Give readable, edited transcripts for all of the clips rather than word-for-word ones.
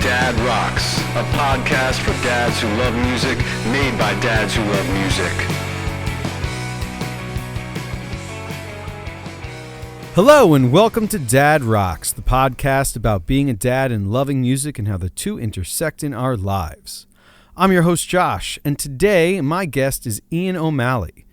Dad Rocks, a podcast for dads who love music, made by dads who love music. Hello and welcome to Dad Rocks, the podcast about being a dad and loving music and how the two intersect in our lives. I'm your host Josh, and today my guest is Ian O'Malley.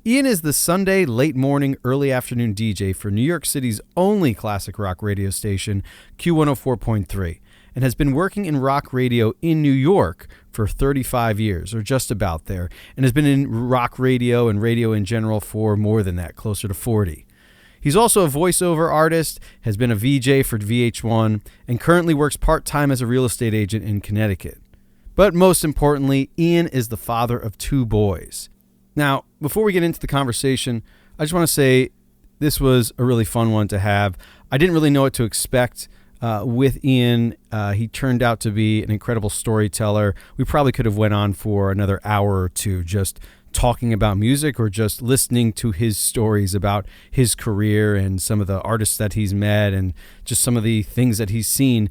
Ian is the Sunday late morning, early afternoon DJ for New York City's only classic rock radio station, Q104.3, and has been working in rock radio in New York for 35 years, or just about there, and has been in rock radio and radio in general for more than that, closer to 40. He's also a voiceover artist, has been a VJ for VH1, and currently works part-time as a real estate agent in Connecticut. But most importantly, Ian is the father of two boys. Now, before we get into the conversation, I just want to say this was a really fun one to have. I didn't really know what to expect with Ian. He turned out to be an incredible storyteller. We probably could have went on for another hour or two just talking about music or just listening to his stories about his career and some of the artists that he's met and just some of the things that he's seen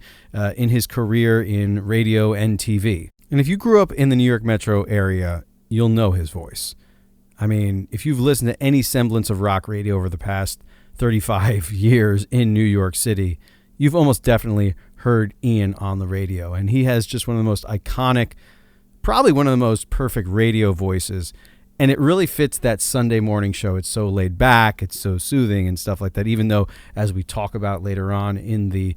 in his career in radio and TV. And if you grew up in the New York metro area, you'll know his voice. I mean, if you've listened to any semblance of rock radio over the past 35 years in New York City, you've almost definitely heard Ian on the radio. And he has just one of the most iconic, probably one of the most perfect radio voices. And it really fits that Sunday morning show. It's so laid back, it's so soothing and stuff like that, even though, as we talk about later on in the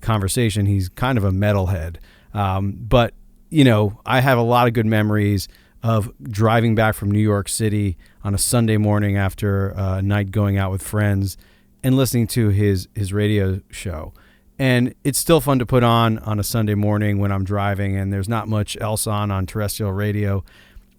conversation, he's kind of a metalhead. But, you know, I have a lot of good memories of driving back from New York City on a Sunday morning after a night going out with friends and listening to his radio show. And it's still fun to put on a Sunday morning when I'm driving and there's not much else on terrestrial radio.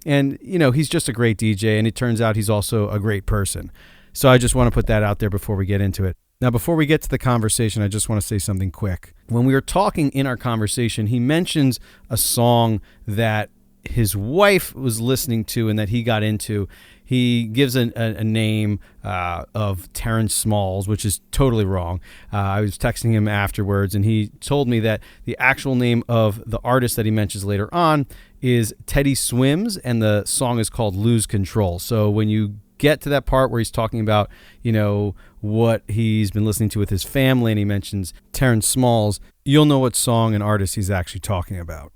And, you know, he's just a great DJ, and it turns out he's also a great person. So I just want to put that out there before we get into it. Now, before we get to the conversation, I just want to say something quick. When we were talking in our conversation, he mentions a song that his wife was listening to and that he got into. He gives a name of Terrence Smalls, which is totally wrong. I was texting him afterwards, and he told me that the actual name of the artist that he mentions later on is Teddy Swims, and the song is called Lose Control. So when you get to that part where he's talking about, you know, what he's been listening to with his family, and he mentions Terrence Smalls, you'll know what song and artist he's actually talking about.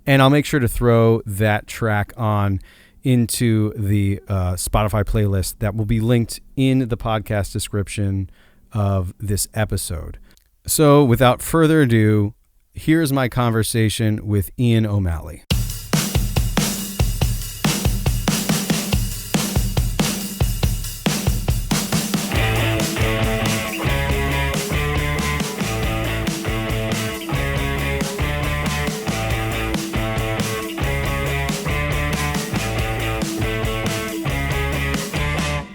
And I'll make sure to throw that track on into the Spotify playlist that will be linked in the podcast description of this episode. So without further ado, here's my conversation with Ian O'Malley.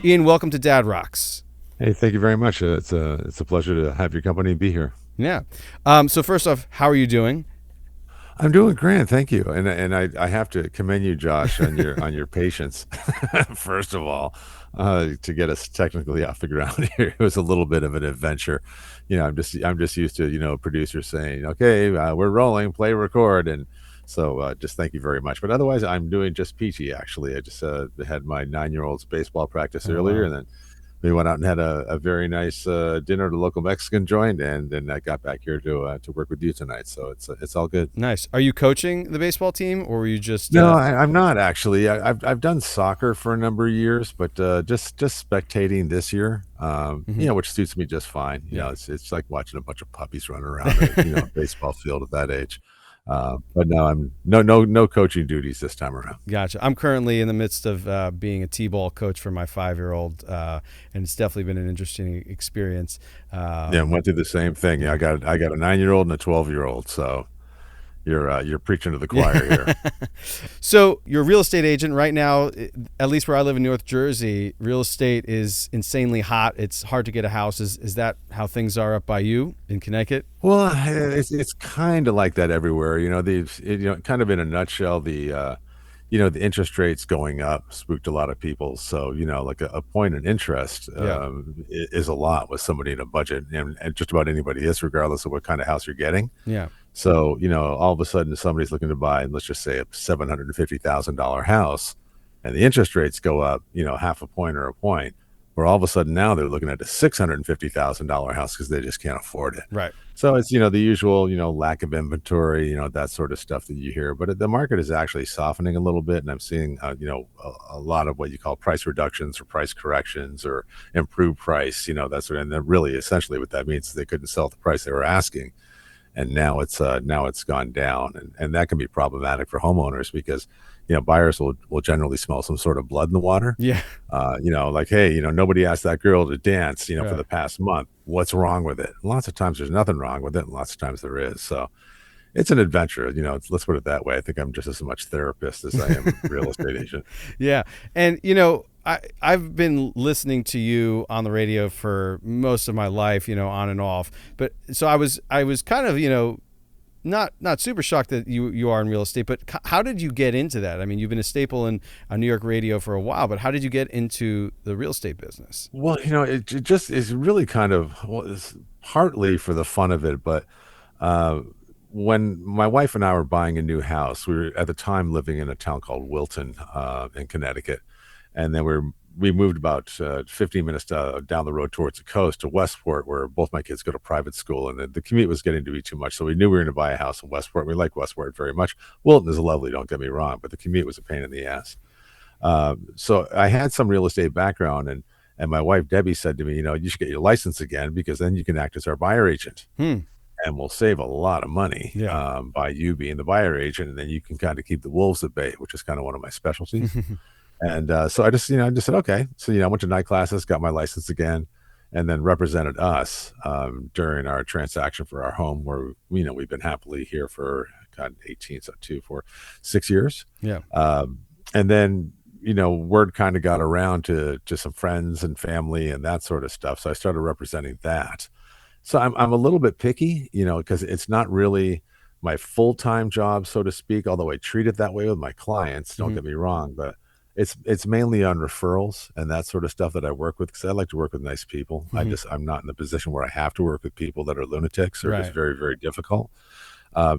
Ian, welcome to Dad Rocks. Hey, thank you very much. It's a pleasure to have your company and be here. Yeah. So first off, how are you doing? I'm doing great, thank you. And I have to commend you, Josh, on your patience. First of all, to get us technically off the ground here, it was a little bit of an adventure. You know, I'm just used to, you know, producers saying, "Okay, we're rolling, play, record," and so just thank you very much. But otherwise, I'm doing just peachy, actually. I just had my 9-year-old's baseball practice earlier, and then we went out and had a very nice dinner at a local Mexican joint, and then I got back here to work with you tonight. So it's all good. Nice. Are you coaching the baseball team, or were you just... No, I'm not, actually. I've done soccer for a number of years, but just spectating this year, you know, which suits me just fine. You know, it's like watching a bunch of puppies run around a baseball field at that age. But no, I'm no coaching duties this time around. Gotcha. I'm currently in the midst of being a T-ball coach for my 5-year-old, and it's definitely been an interesting experience. Yeah, went through the same thing. Yeah, I got a 9-year-old and a 12-year-old, so you're preaching to the choir here. So you're a real estate agent right now. At least where I live in North Jersey, real estate is insanely hot. It's hard to get a house. Is that how things are up by you in Connecticut? Well, it's kind of like that everywhere. You know, kind of in a nutshell, the interest rates going up spooked a lot of people. So, you know, like a point in interest is a lot with somebody in a budget, and just about anybody is, regardless of what kind of house you're getting. Yeah. So, all of a sudden somebody's looking to buy, let's just say, a $750,000 house, and the interest rates go up, half a point or a point, where all of a sudden now they're looking at a $650,000 house because they just can't afford it. Right. So it's, the usual, lack of inventory, that sort of stuff that you hear. But the market is actually softening a little bit. And I'm seeing, a lot of what you call price reductions or price corrections or improved price, that's what, and then really essentially what that means is they couldn't sell at the price they were asking. And now it's gone down. And that can be problematic for homeowners because, buyers will generally smell some sort of blood in the water. Yeah. Like, hey, nobody asked that girl to dance, for Yeah. the past month. What's wrong with it? And lots of times there's nothing wrong with it, and lots of times there is. So it's an adventure, let's put it that way. I think I'm just as much therapist as I am real estate agent. Yeah. And, I've been listening to you on the radio for most of my life, on and off. But so I was kind of, not super shocked that you are in real estate, but how did you get into that? I mean, you've been a staple in New York radio for a while, but how did you get into the real estate business? Well, it just is really kind of, well, it's partly for the fun of it, but uh, when my wife and I were buying a new house, we were at the time living in a town called Wilton, in Connecticut, and then we moved about 15 minutes down the road towards the coast to Westport, where both my kids go to private school, and the commute was getting to be too much. So we knew we were going to buy a house in Westport. We like Westport very much. Wilton is lovely, don't get me wrong, but the commute was a pain in the ass. So I had some real estate background, and my wife Debbie said to me, you should get your license again because then you can act as our buyer agent, Hmm. and we'll save a lot of money Yeah. by you being the buyer agent, and then you can kind of keep the wolves at bay, which is kind of one of my specialties. And so I just said okay. So I went to night classes, got my license again, and then represented us during our transaction for our home, where we've been happily here for 18, so 2, 4, 6 years. Yeah. And then word kind of got around to some friends and family and that sort of stuff. So I started representing that. So I'm a little bit picky, because it's not really my full-time job, so to speak, although I treat it that way with my clients, don't Mhm. get me wrong, but it's mainly on referrals and that sort of stuff that I work with because I like to work with nice people. Mhm. I'm not in the position where I have to work with people that are lunatics or just Right. very, very difficult.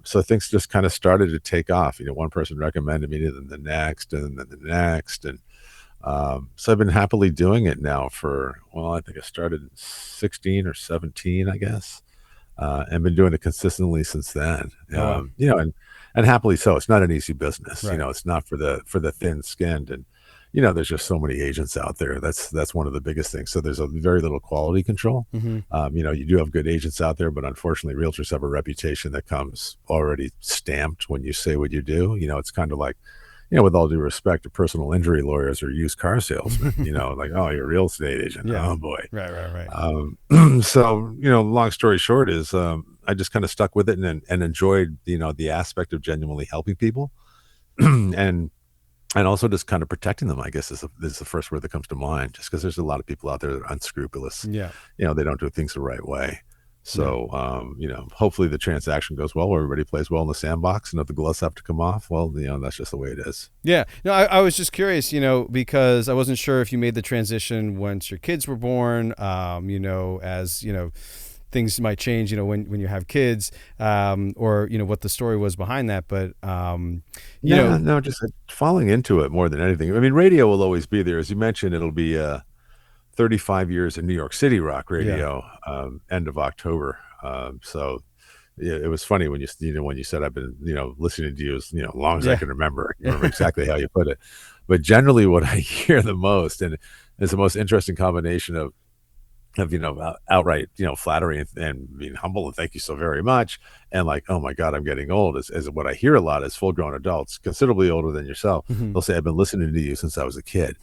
So things just kind of started to take off. One person recommended me to the next and then the next. And so I've been happily doing it now for, well, I think I started in 16 or 17, I guess, and been doing it consistently since then. Oh, wow. And happily so. It's not an easy business. Right. It's not for the thin-skinned. And there's just so many agents out there. That's one of the biggest things. So there's a very little quality control. Hmm. You do have good agents out there, but unfortunately, realtors have a reputation that comes already stamped when you say what you do. It's kind of like, with all due respect to personal injury lawyers or used car salesmen, like, oh, you're a real estate agent. Yeah. Oh boy. Right. Right. Right. So, long story short is, I just kind of stuck with it and enjoyed, the aspect of genuinely helping people and also just kind of protecting them, I guess is the first word that comes to mind, just because there's a lot of people out there that are unscrupulous. Yeah. They don't do things the right way. So, hopefully the transaction goes well, where everybody plays well in the sandbox, and if the gloves have to come off, well, that's just the way it is. Yeah. No, I was just curious, because I wasn't sure if you made the transition once your kids were born, as, things might change, when you have kids, or, what the story was behind that. But, No, just falling into it more than anything. I mean, radio will always be there. As you mentioned, it'll be 35 years in New York City rock radio, end of October. So yeah, it was funny when you said I've been, listening to you as, long as I Yeah. can remember. I remember exactly how you put it. But generally what I hear the most, and it's the most interesting combination of outright, flattery and being humble and thank you so very much. And like, oh my God, I'm getting old is what I hear a lot is full grown adults, considerably older than yourself. Mhm. They'll say, I've been listening to you since I was a kid.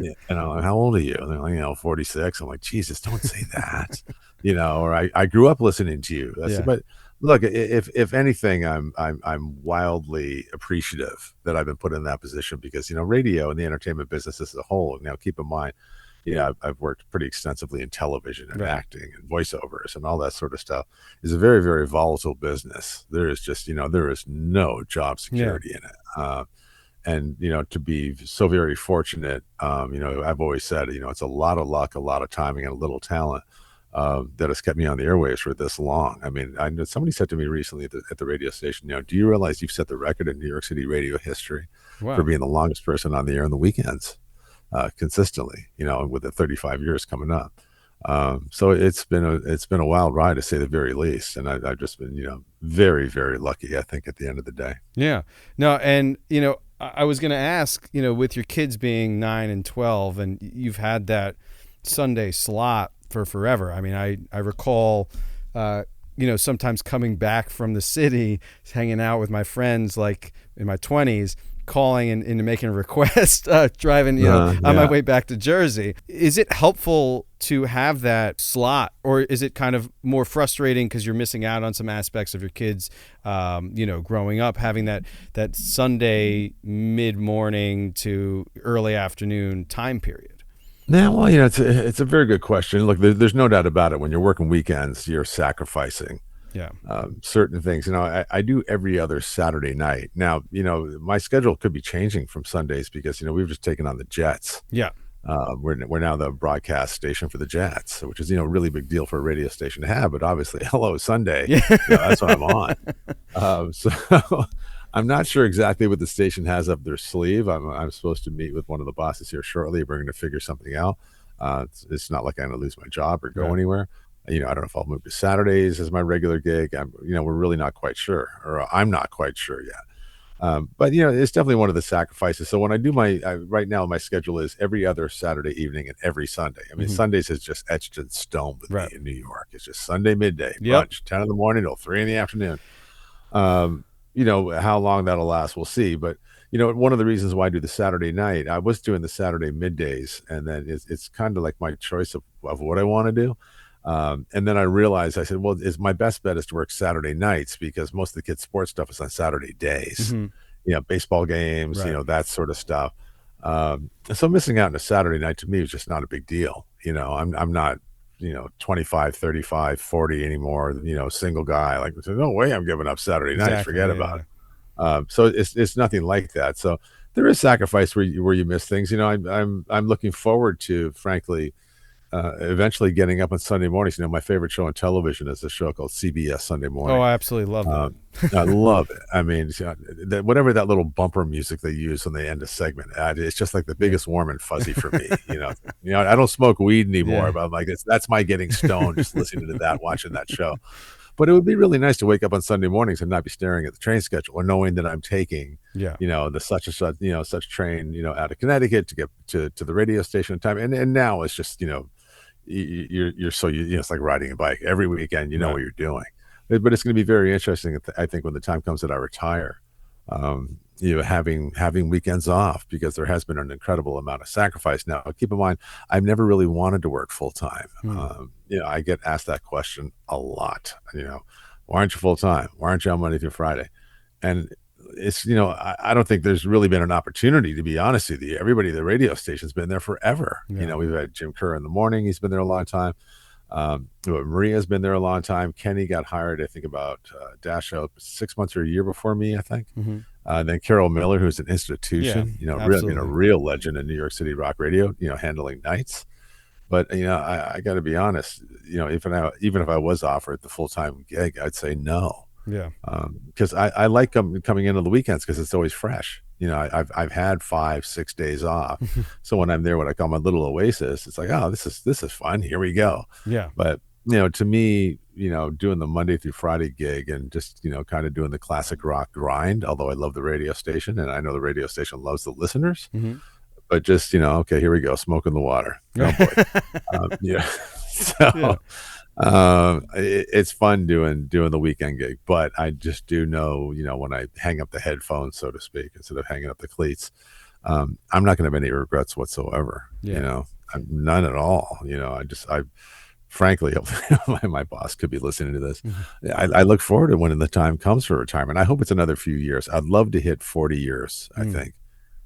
Yeah, and I'm like, how old are you? And they're like, 46. I'm like, Jesus, don't say that. Or I grew up listening to you. Yeah. But look, if anything, I'm wildly appreciative that I've been put in that position because, radio and the entertainment business as a whole, now keep in mind, I've worked pretty extensively in television and Right. acting and voiceovers and all that sort of stuff. Is a very, very volatile business. There is just, there is no job security in it. And, to be so very fortunate, I've always said, it's a lot of luck, a lot of timing and a little talent. that has kept me on the airwaves for this long. I mean, I know somebody said to me recently at the radio station, do you realize you've set the record in New York City radio history Wow. for being the longest person on the air on the weekends consistently, with the 35 years coming up. So it's been a wild ride, to say the very least. And I've just been, very, very lucky, I think, at the end of the day. Yeah. No, and, I was going to ask, with your kids being 9 and 12, and you've had that Sunday slot for forever. I mean, I recall, sometimes coming back from the city, hanging out with my friends, like in my 20s, calling and making a request, driving, on my way back to Jersey. Is it helpful to have that slot, or is it kind of more frustrating because you're missing out on some aspects of your kids, growing up, having that Sunday mid-morning to early afternoon time period? Yeah, well, it's a very good question. Look, there's no doubt about it. When you're working weekends, you're sacrificing certain things. I do every other Saturday night. Now, my schedule could be changing from Sundays because, we've just taken on the Jets. Yeah. We're now the broadcast station for the Jets, which is, a really big deal for a radio station to have. But obviously, hello, Sunday. That's what I'm on. So I'm not sure exactly what the station has up their sleeve. I'm supposed to meet with one of the bosses here shortly. We're going to figure something out. It's not like I'm going to lose my job or go anywhere. I don't know if I'll move to Saturdays as my regular gig. We're really not quite sure, or I'm not quite sure yet. But it's definitely one of the sacrifices. So when I do right now, my schedule is every other Saturday evening and every Sunday. I mean, Sundays is just etched in stone with me in New York. It's just Sunday midday, brunch, 10 in the morning till 3 in the afternoon. How long that'll last, we'll see. But one of the reasons why I do the Saturday night, I was doing the Saturday middays, and then it's kind of like my choice of what I want to do. And then I realized, I said, well, my best bet is to work Saturday nights because most of the kids' sports stuff is on Saturday days, baseball games, that sort of stuff. So missing out on a Saturday night to me is just not a big deal. I'm not, 25, 35, 40 anymore, single guy. Like, no way I'm giving up Saturday nights. Forget about it. So it's nothing like that. So there is sacrifice where you miss things. I'm looking forward to, frankly, eventually getting up on Sunday mornings. My favorite show on television is a show called CBS Sunday Morning. Oh, I absolutely love that. I love it. I mean, whatever that little bumper music they use when they end a segment, it's just like the biggest warm and fuzzy for me. I don't smoke weed anymore, but I'm like, that's my getting stoned just listening to that, watching that show. But it would be really nice to wake up on Sunday mornings and not be staring at the train schedule or knowing that I'm taking, the such and such, such train, out of Connecticut to get to the radio station in time. And now it's just, you're so it's like riding a bike every weekend. What you're doing, but it's going to be very interesting. I think when the time comes that I retire, having weekends off, because there has been an incredible amount of sacrifice. Now, keep in mind, I've never really wanted to work full time. I get asked that question a lot. Why aren't you full time? Why aren't you on Monday through Friday? And it's, I don't think there's really been an opportunity, to be honest with you. Everybody at the radio station's been there forever. We've had Jim Kerr in the morning. He's been there a long time. Maria's been there a long time. Kenny got hired, I think, about dash out 6 months or a year before me, I think. Then Carol Miller, who's an institution, a real legend in New York City rock radio, handling nights. But, I got to be honest, even if I was offered the full-time gig, I'd say no. Yeah. Because I like coming in on the weekends because it's always fresh. I've had 5-6 days off. So when I'm there, what I call my little oasis, it's like, oh, this is fun. Here we go. Yeah. But, to me, doing the Monday through Friday gig and just, kind of doing the classic rock grind, although I love the radio station and I know the radio station loves the listeners, but just, okay, here we go. Smoking the water. Oh boy. So, it's fun doing the weekend gig, but I just do know, when I hang up the headphones, so to speak, instead of hanging up the cleats, I'm not going to have any regrets whatsoever. None at all. I frankly, my boss could be listening to this. I look forward to when the time comes for retirement. I hope it's another few years. I'd love to hit 40 years, I think,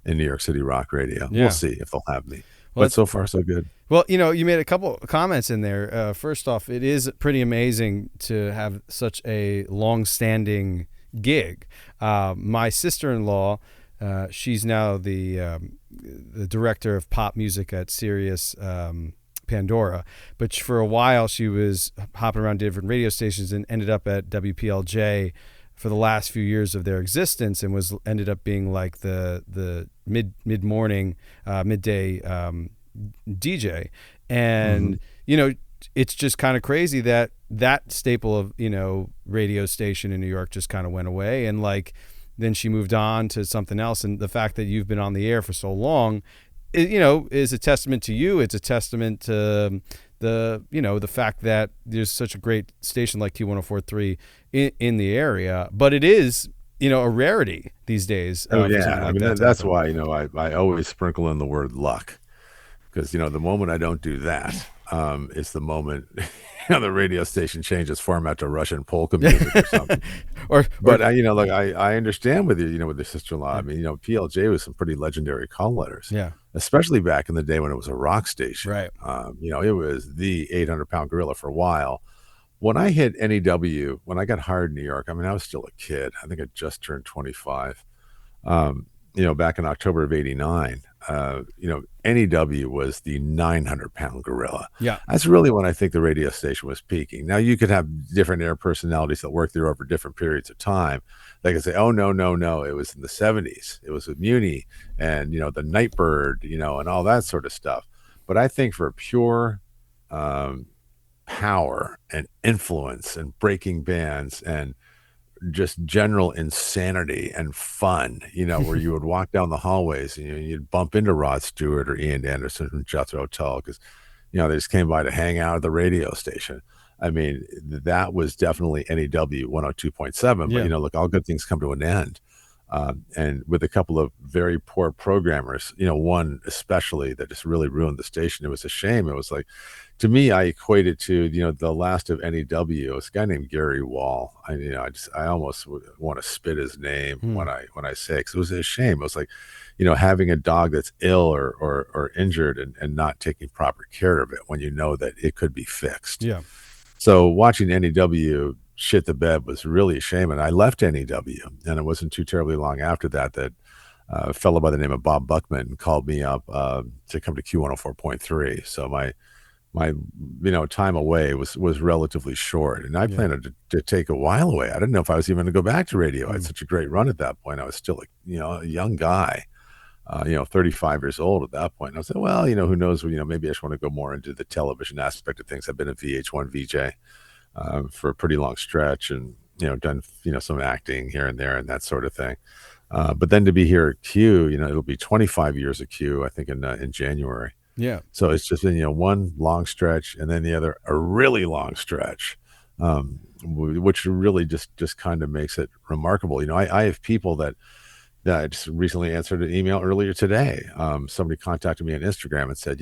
in New York City rock radio. We'll see if they'll have me. Well, but so far, so good. Well, you made a couple of comments in there. First off, it is pretty amazing to have such a long-standing gig. My sister-in-law, she's now the director of pop music at Sirius Pandora. But for a while, she was hopping around different radio stations and ended up at WPLJ for the last few years of their existence, and ended up being like the mid morning midday DJ. And it's just kind of crazy that staple of radio station in New York just kind of went away, and like then she moved on to something else. And the fact that you've been on the air for so long, is a testament to you. It's a testament to the fact that there's such a great station like Q104.3 in the area. But it is a rarity these days. Oh yeah, I mean that's why I always sprinkle in the word luck, because the moment I don't do that, it's the moment the radio station changes format to Russian polka music or something. But I understand with you, with your sister-in-law. I mean, PLJ was some pretty legendary call letters. Yeah. Especially back in the day when it was a rock station. Right. It was the 800-pound gorilla for a while. When I hit NEW, when I got hired in New York, I mean, I was still a kid. I think I just turned 25. Back in October of '89. NEW was the 900-pound gorilla. Yeah. That's really when I think the radio station was peaking. Now, you could have different air personalities that work there over different periods of time. They could say, oh, no, it was in the 70s. It was with Muni and, the Nightbird, and all that sort of stuff. But I think for pure power and influence and breaking bands and just general insanity and fun, where you would walk down the hallways and you'd bump into Rod Stewart or Ian Anderson from Jethro Tull because, they just came by to hang out at the radio station. I mean, that was definitely NEW 102.7, but look, all good things come to an end. And with a couple of very poor programmers, one especially that just really ruined the station. It was a shame. It was like, to me, I equated to, the last of NEW, this guy named Gary Wall. I almost want to spit his name when I say it, because it was a shame. It was like, having a dog that's ill or injured and not taking proper care of it when you know that it could be fixed. Yeah. So watching NEW shit the bed was really a shame. And I left NEW, and it wasn't too terribly long after that a fellow by the name of Bob Buckman called me up to come to Q104.3. So my time away was relatively short, and I planned to take a while away. I didn't know if I was even going to go back to radio. I had such a great run at that point. I was still a young guy, 35 years old at that point. And I said, well, who knows? Maybe I just want to go more into the television aspect of things. I've been a VH1 VJ for a pretty long stretch, and done some acting here and there and that sort of thing. But then to be here at Q, it'll be 25 years at Q, I think in January. Yeah. So it's just been one long stretch, and then the other a really long stretch, which really just kind of makes it remarkable. I have people that I just recently answered an email earlier today. Somebody contacted me on Instagram and said,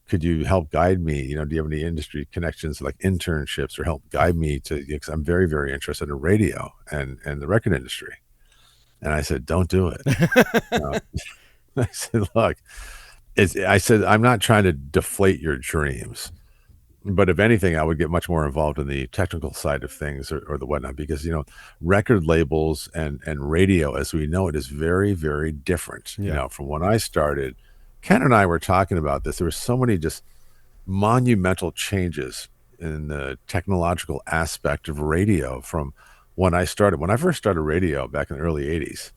could you help guide me? Do you have any industry connections, like internships, or help guide me because I'm very, very interested in radio and the record industry. And I said, don't do it. I said, look, I'm not trying to deflate your dreams, but if anything, I would get much more involved in the technical side of things or the whatnot, because, record labels and radio, as we know it, is very, very different. From when I started, Ken and I were talking about this. There were so many just monumental changes in the technological aspect of radio from when I started. When I first started radio back in the early 80s,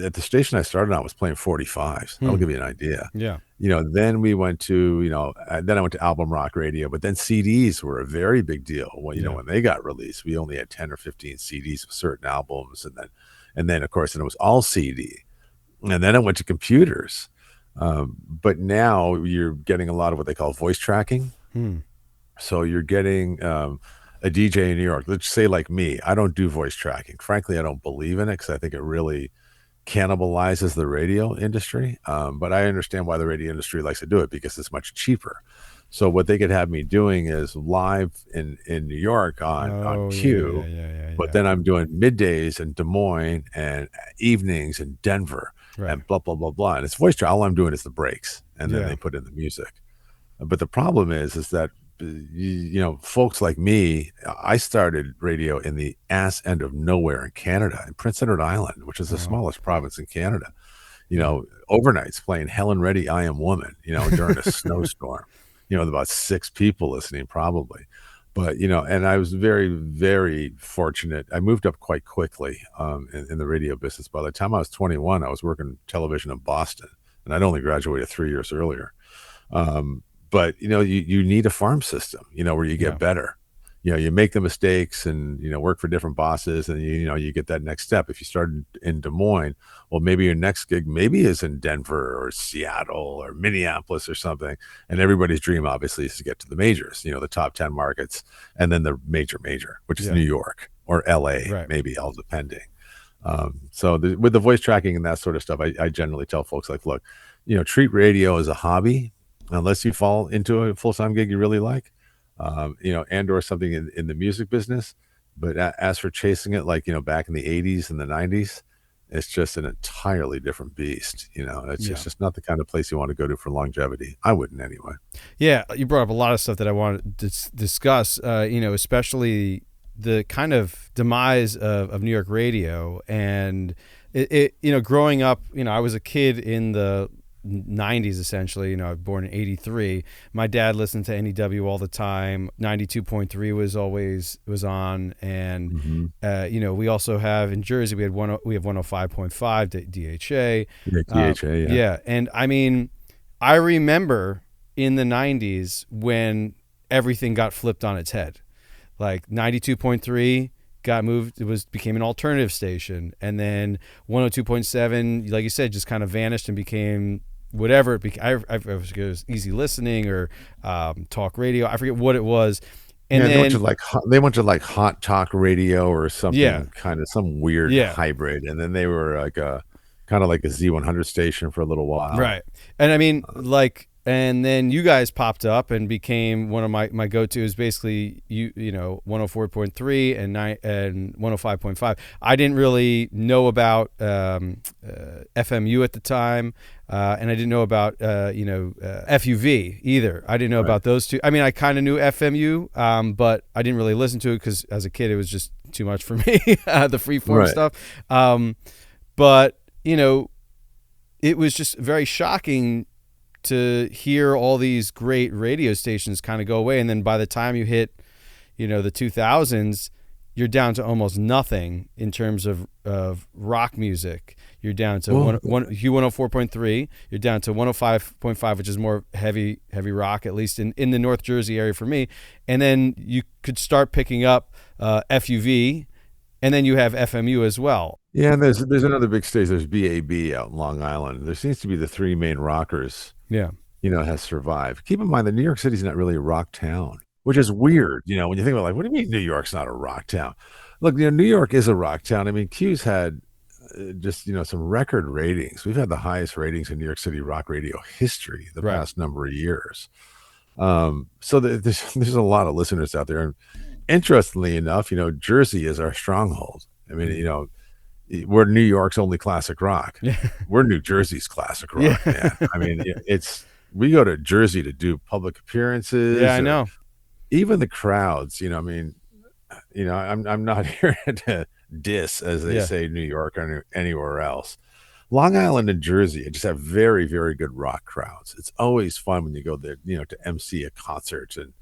at the station I started on was playing 45s. That'll give you an idea. Yeah. Then we went to, then I went to album rock radio, but then CDs were a very big deal. When, when they got released, we only had 10 or 15 CDs of certain albums. And then of course, it was all CD. And then I went to computers. But now you're getting a lot of what they call voice tracking. So you're getting, a DJ in New York, let's say like me, I don't do voice tracking. Frankly, I don't believe in it because I think it really cannibalizes the radio industry. But I understand why the radio industry likes to do it, because it's much cheaper. So what they could have me doing is live in New York on Q, but then I'm doing middays in Des Moines and evenings in Denver, and blah, blah, blah, blah. And it's voice track. All I'm doing is the breaks, and then they put in the music. But the problem is that, folks like me, I started radio in the ass end of nowhere in Canada, in Prince Edward Island, which is the smallest province in Canada. Overnights playing Helen Reddy, I Am Woman, during a snowstorm. about 6 people listening probably. But, and I was very, very fortunate. I moved up quite quickly in the radio business. By the time I was 21, I was working television in Boston, and I'd only graduated 3 years earlier. But, you need a farm system, where you get better. You make the mistakes and, work for different bosses, and, you get that next step. If you started in Des Moines, well, maybe your next gig maybe is in Denver or Seattle or Minneapolis or something. And everybody's dream, obviously, is to get to the majors, the top 10 markets, and then the major, which is New York or LA, maybe, all depending. So with the voice tracking and that sort of stuff, I generally tell folks, like, look, treat radio as a hobby, unless you fall into a full-time gig you really like. And or something in the music business. But as for chasing it, like, back in the 80s and the 90s, it's just an entirely different beast. It's just not the kind of place you want to go to for longevity. I wouldn't anyway. Yeah, you brought up a lot of stuff that I want to discuss, especially the kind of demise of New York radio. And it growing up, I was a kid in the 90s, essentially. I was born in 83. My dad listened to NEW all the time. 92.3 was on, and we also have in Jersey we have 105.5 DHA. Yeah, and I mean, I remember in the 90s when everything got flipped on its head. Like 92.3 got moved, became an alternative station, and then 102.7, like you said, just kind of vanished and became whatever it became. It was easy listening or talk radio. I forget what it was. And then they went to like hot talk radio or something, kind of some weird hybrid. And then they were like kind of like a Z100 station for a little while. Right. And I mean, and then you guys popped up and became one of my go-tos, basically 104.3 and 105.5. I didn't really know about FMU at the time, and I didn't know about FUV either. I didn't know about those two. I mean, I kind of knew FMU, but I didn't really listen to it because as a kid it was just too much for me, the freeform stuff. But it was just very shocking to hear all these great radio stations kind of go away. And then by the time you hit, the 2000s, you're down to almost nothing in terms of rock music. You're down to Q104.3. You're down to 105.5, which is more heavy rock, at least in the North Jersey area for me. And then you could start picking up FUV, and then you have FMU as well. Yeah, and there's another big stage. There's BAB out in Long Island. There seems to be the three main rockers. Has survived. Keep in mind that New York City's not really a rock town, which is weird. When you think about, like, what do you mean New York's not a rock town? Look, New York is a rock town. I mean, Q's had just some record ratings. We've had the highest ratings in New York City rock radio history the past number of years. So there's a lot of listeners out there. And interestingly enough, Jersey is our stronghold. I mean, we're New York's only classic rock. We're New Jersey's classic rock, man. I mean, we go to Jersey to do public appearances. Yeah, I know. Even the crowds, I'm not here to diss, as they say, New York or anywhere else. Long Island and Jersey just have very, very good rock crowds. It's always fun when you go there, to MC a concert and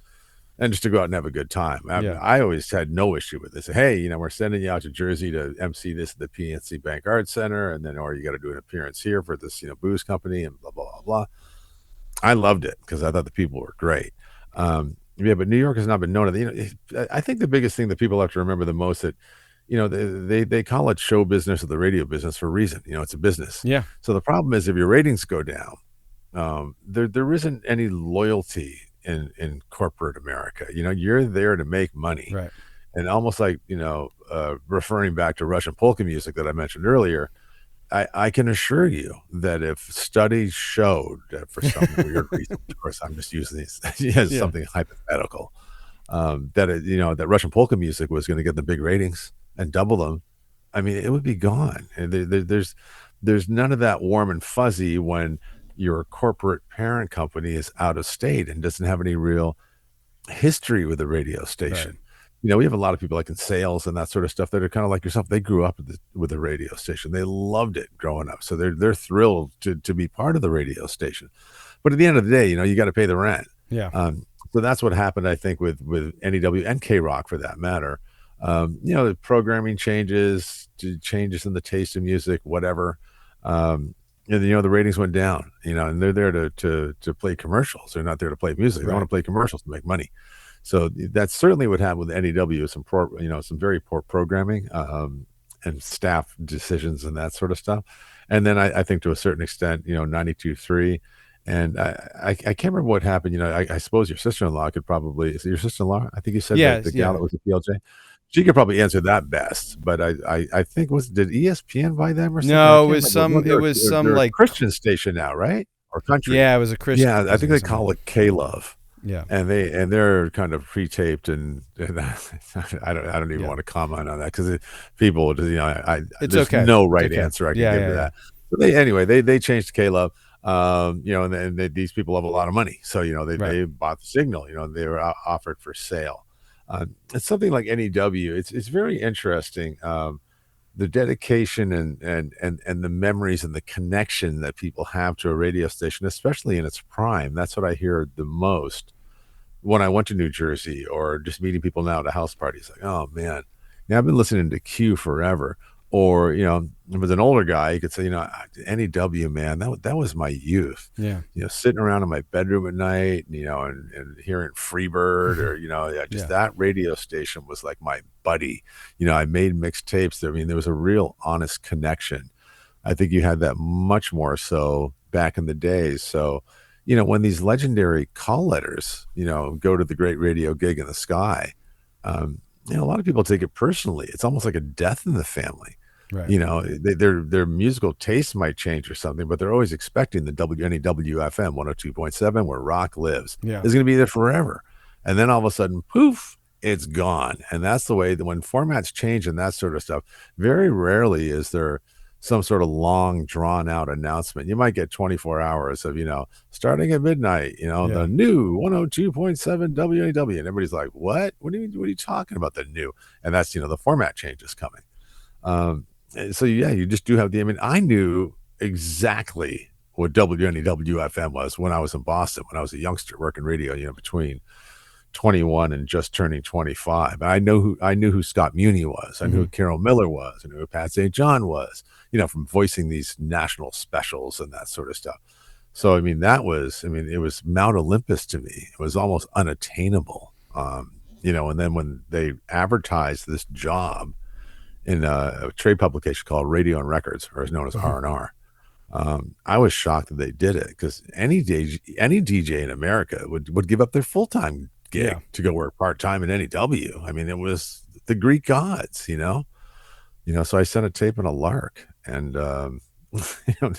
just to go out and have a good time. I always had no issue with this. Hey, we're sending you out to Jersey to MC this at the PNC Bank Arts Center, and then, or you got to do an appearance here for this, booze company, and blah, blah, blah, blah. I loved it because I thought the people were great. But New York has not been known to, I think the biggest thing that people have to remember the most that, they call it show business or the radio business for a reason. It's a business. Yeah. So the problem is if your ratings go down, there isn't any loyalty in corporate America. You're there to make money, right? And almost like referring back to Russian polka music that I mentioned earlier, I can assure you that if studies showed that for some weird reason, of course I'm just using these as something hypothetical, that Russian polka music was going to get the big ratings and double them, I mean, it would be gone. And there's none of that warm and fuzzy when your corporate parent company is out of state and doesn't have any real history with the radio station. Right. We have a lot of people like in sales and that sort of stuff that are kind of like yourself. They grew up with the radio station. They loved it growing up. So they're thrilled to be part of the radio station. But at the end of the day, you got to pay the rent. Yeah. So that's what happened, I think, with NEW and K Rock for that matter. The programming changes in the taste of music, whatever. The ratings went down. And they're there to play commercials. They're not there to play music. They want to play commercials to make money. So that's certainly what happened with NEW. Some very poor programming and staff decisions and that sort of stuff. And then I think to a certain extent, 92.3. And I can't remember what happened. I suppose your sister-in-law could probably, is it your sister-in-law? I think you said Yeah, the gal that was at PLJ. She could probably answer that best. But I think did ESPN buy them or something? No, it was some they're a like Christian station now, right? Or country. Yeah, it was a Christian. Yeah, I think they call it K-Love. Yeah. And they're kind of pre-taped and I don't even want to comment on that because people, it's there's okay. no right answer I can give to that. But they changed to K-Love. And these people have a lot of money. So, they bought the signal, they were offered for sale. It's something like NEW. It's very interesting. The dedication and the memories and the connection that people have to a radio station, especially in its prime. That's what I hear the most when I went to New Jersey or just meeting people now at a house party. It's like, oh man, I've been listening to Q forever. Or, with an older guy, you could say, NEW, man, that was my youth. Yeah. Sitting around in my bedroom at night, and hearing Freebird or, that radio station was like my buddy. I made mixtapes. There was a real honest connection. I think you had that much more so back in the days. So, when these legendary call letters, go to the great radio gig in the sky, a lot of people take it personally. It's almost like a death in the family. Right. Their musical taste might change or something, but they're always expecting the WNEW-FM 102.7 where rock lives. Yeah. Is going to be there forever. And then all of a sudden, poof, it's gone. And that's the way that when formats change and that sort of stuff, very rarely is there some sort of long drawn out announcement. You might get 24 hours of, starting at midnight, the new 102.7 WNEW. And everybody's like, what are you talking about? The new? And that's, the format change is coming. So you just do have I knew exactly what WNEW-FM was when I was in Boston, when I was a youngster working radio, between 21 and just turning 25. I knew who Scott Muni was. I knew who Carol Miller was. I knew who Pat St. John was, from voicing these national specials and that sort of stuff. So, it was Mount Olympus to me. It was almost unattainable. And then when they advertised this job in a trade publication called Radio and Records, or is known as R&R. I was shocked that they did it because any DJ in America would give up their full-time gig to go work part-time in NEW. It was the Greek gods, so I sent a tape and a lark and,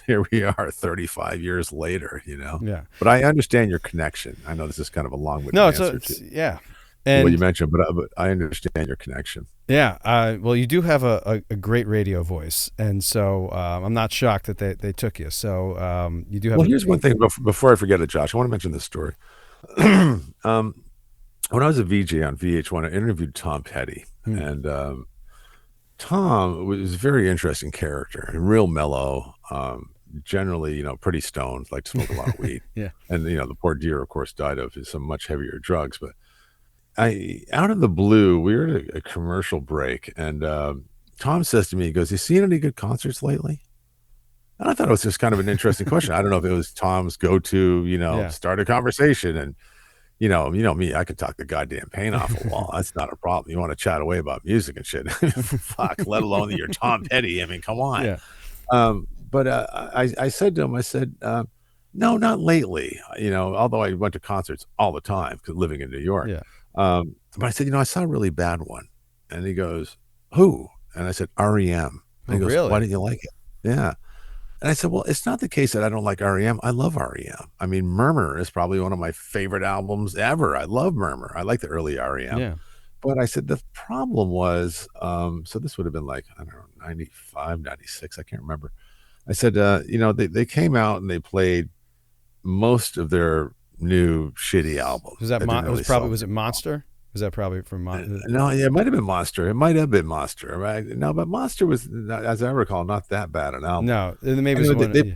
here we are 35 years later, Yeah. But I understand your connection. I know this is kind of a long-winded answer to And what you mentioned, but I understand your connection. Yeah. Well, you do have a great radio voice. And so I'm not shocked that they took you. So you do have. Well, here's one thing before I forget it, Josh. I want to mention this story. When I was a VJ on VH1, I interviewed Tom Petty. And Tom was a very interesting character and real mellow. Generally, pretty stoned, like to smoke a lot of weed. Yeah. And, the poor dear, of course, died of some much heavier drugs. But out of the blue, we were at a commercial break, and Tom says to me, he goes, "You seen any good concerts lately?" And I thought it was just kind of an interesting question. I don't know if it was Tom's go-to, start a conversation. And, me, I could talk the goddamn paint off a wall. That's not a problem. You want to chat away about music and shit. Fuck, let alone that you're Tom Petty. Come on. Yeah. But I said to him, no, not lately. Although I went to concerts all the time living in New York. Yeah. But I said, I saw a really bad one. And he goes, who? And I said, REM. And he goes, really? Why didn't you like it? Yeah. And I said, well, it's not the case that I don't like REM. I love REM. Murmur is probably one of my favorite albums ever. I love Murmur. I like the early REM. Yeah. But I said, the problem was, so this would have been like, I don't know, 95, 96. I can't remember. I said, they came out and they played most of their new shitty albums. Was that was it Monster? Was that probably from Monster? No, yeah, it might have been Monster. It might have been Monster, right? No, but Monster was, as I recall, not that bad an album. No, maybe they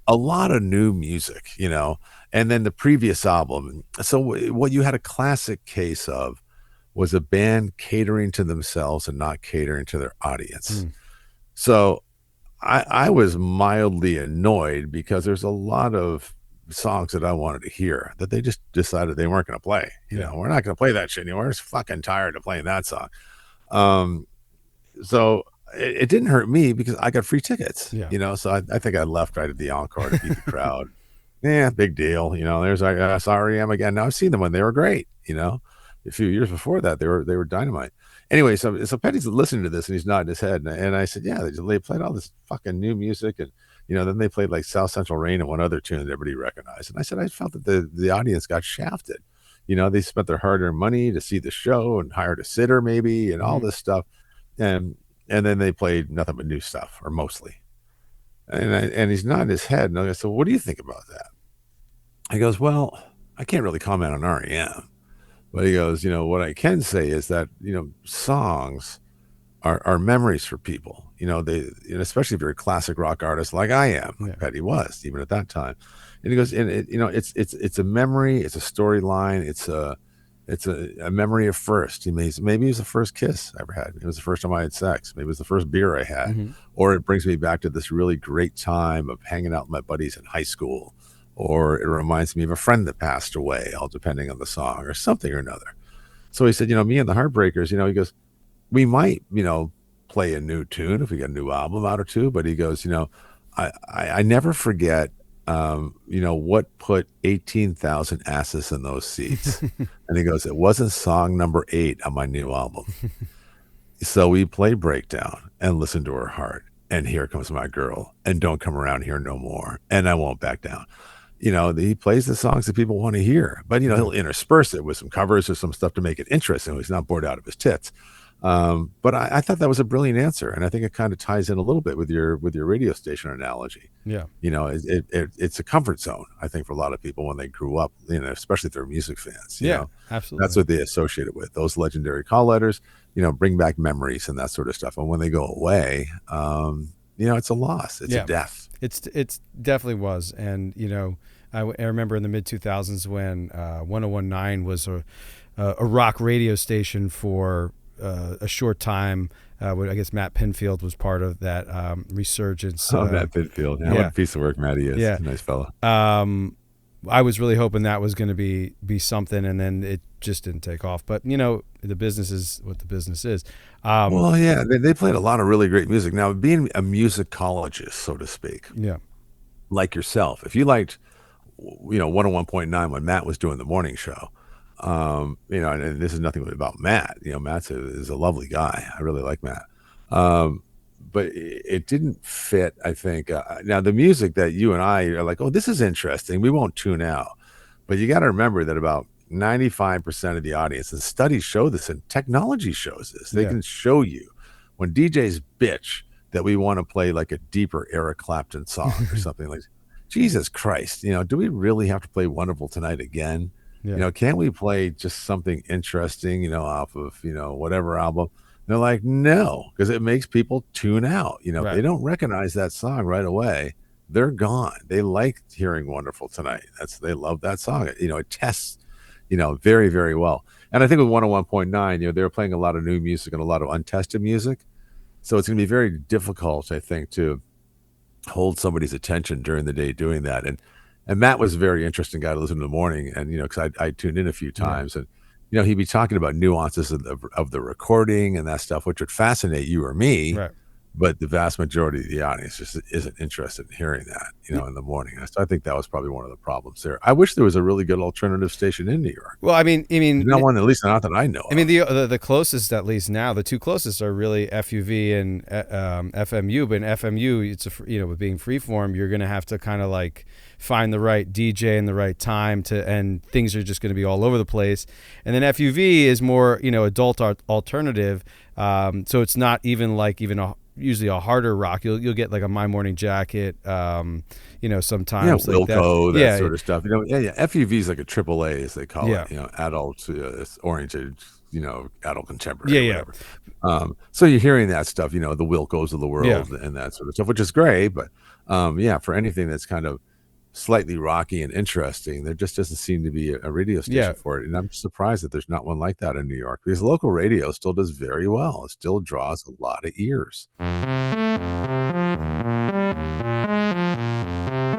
a lot of new music, and then the previous album. So what you had a classic case of was a band catering to themselves and not catering to their audience. Mm. So I was mildly annoyed because there's a lot of songs that I wanted to hear that they just decided they weren't going to play. Yeah. We're not going to play that shit anymore. We're just fucking tired of playing that song. Um, so it didn't hurt me because I got free tickets. Yeah. So I think I left right at the encore to beat the crowd. Yeah, big deal. There's I saw REM again. Now I've seen them when they were great. A few years before that they were dynamite. Anyway, so Petty's listening to this and he's nodding his head, and I said, yeah, they played all this fucking new music, and then they played like South Central Rain and one other tune that everybody recognized, and I said I felt that the audience got shafted. They spent their hard-earned money to see the show and hired a sitter maybe and all this stuff, and then they played nothing but new stuff, or mostly. And he's nodding his head, and I said, what do you think about that? He goes, well, I can't really comment on REM. But he goes, what I can say is that, songs are memories for people, especially if you're a classic rock artist like I am, like Petty was, even at that time. And he goes, and it's a memory, it's a storyline, it's a memory of first. Maybe it was the first kiss I ever had. It was the first time I had sex. Maybe it was the first beer I had, or it brings me back to this really great time of hanging out with my buddies in high school. Or it reminds me of a friend that passed away, all depending on the song or something or another. So he said, me and the Heartbreakers, he goes, we might, play a new tune if we get a new album out or two. But he goes, I never forget, what put 18,000 asses in those seats. And he goes, it wasn't song number 8 on my new album. So we play Breakdown and Listen to Her Heart. And Here Comes My Girl. And Don't Come Around Here No More. And I Won't Back Down. He plays the songs that people want to hear, but he'll intersperse it with some covers or some stuff to make it interesting. He's not bored out of his tits. But I thought that was a brilliant answer, and I think it kind of ties in a little bit with your radio station analogy. Yeah, it's a comfort zone, I think, for a lot of people when they grew up, especially if they're music fans. Absolutely. That's what they associate it with. Those legendary call letters, bring back memories and that sort of stuff. And when they go away, it's a loss. It's a death. It's definitely was, and I remember in the mid 2000s when 1019 was a rock radio station for a short time. I guess Matt Pinfield was part of that resurgence. Matt Pinfield, what a piece of work Matty is. Yeah, nice fella. I was really hoping that was going to be something, and then it just didn't take off. But the business is what the business is. Well, yeah, they played a lot of really great music. Now, being a musicologist, so to speak, like yourself, if you liked, 101.9 when Matt was doing the morning show, and this is nothing about Matt. Matt is a lovely guy. I really like Matt. But it didn't fit, I think. Now, the music that you and I are like, oh, this is interesting. We won't tune out. But you got to remember that about 95% of the audience, and studies show this, and technology shows this. They can show you when DJs bitch that we want to play like a deeper Eric Clapton song or something like, Jesus Christ, do we really have to play Wonderful Tonight again? Can't we play just something interesting, off of, whatever album? They're like, no, because it makes people tune out. If they don't recognize that song right away, they're gone. They like hearing Wonderful Tonight. They love that song. It tests, very, very well. And I think with 101.9, they were playing a lot of new music and a lot of untested music. So it's going to be very difficult, I think, to hold somebody's attention during the day doing that. And Matt was a very interesting guy to listen to in the morning. And, because I tuned in a few times and, he'd be talking about nuances of the recording and that stuff, which would fascinate you or me. Right. But the vast majority of the audience just isn't interested in hearing that, in the morning. So I think that was probably one of the problems there. I wish there was a really good alternative station in New York. Well, I mean, not one, at least not that I know. I mean, the closest, at least now, the two closest are really FUV and FMU. But in FMU, it's with being freeform, you're going to have to kind of like find the right DJ and the right time and things are just going to be all over the place. And then FUV is more, adult alternative. So it's not even usually a harder rock. You'll get like a My Morning Jacket, sometimes. Wilco, that sort of stuff. FUV is like a AAA, as they call it. Adult oriented, adult contemporary. Whatever. So you're hearing that stuff. The Wilcos of the world and that sort of stuff, which is great. But Yeah, for anything that's kind of slightly rocky and interesting, there just doesn't seem to be a radio station Yeah. for it. And I'm surprised that there's not one like that in New York, because local radio still does very well. It still draws a lot of ears.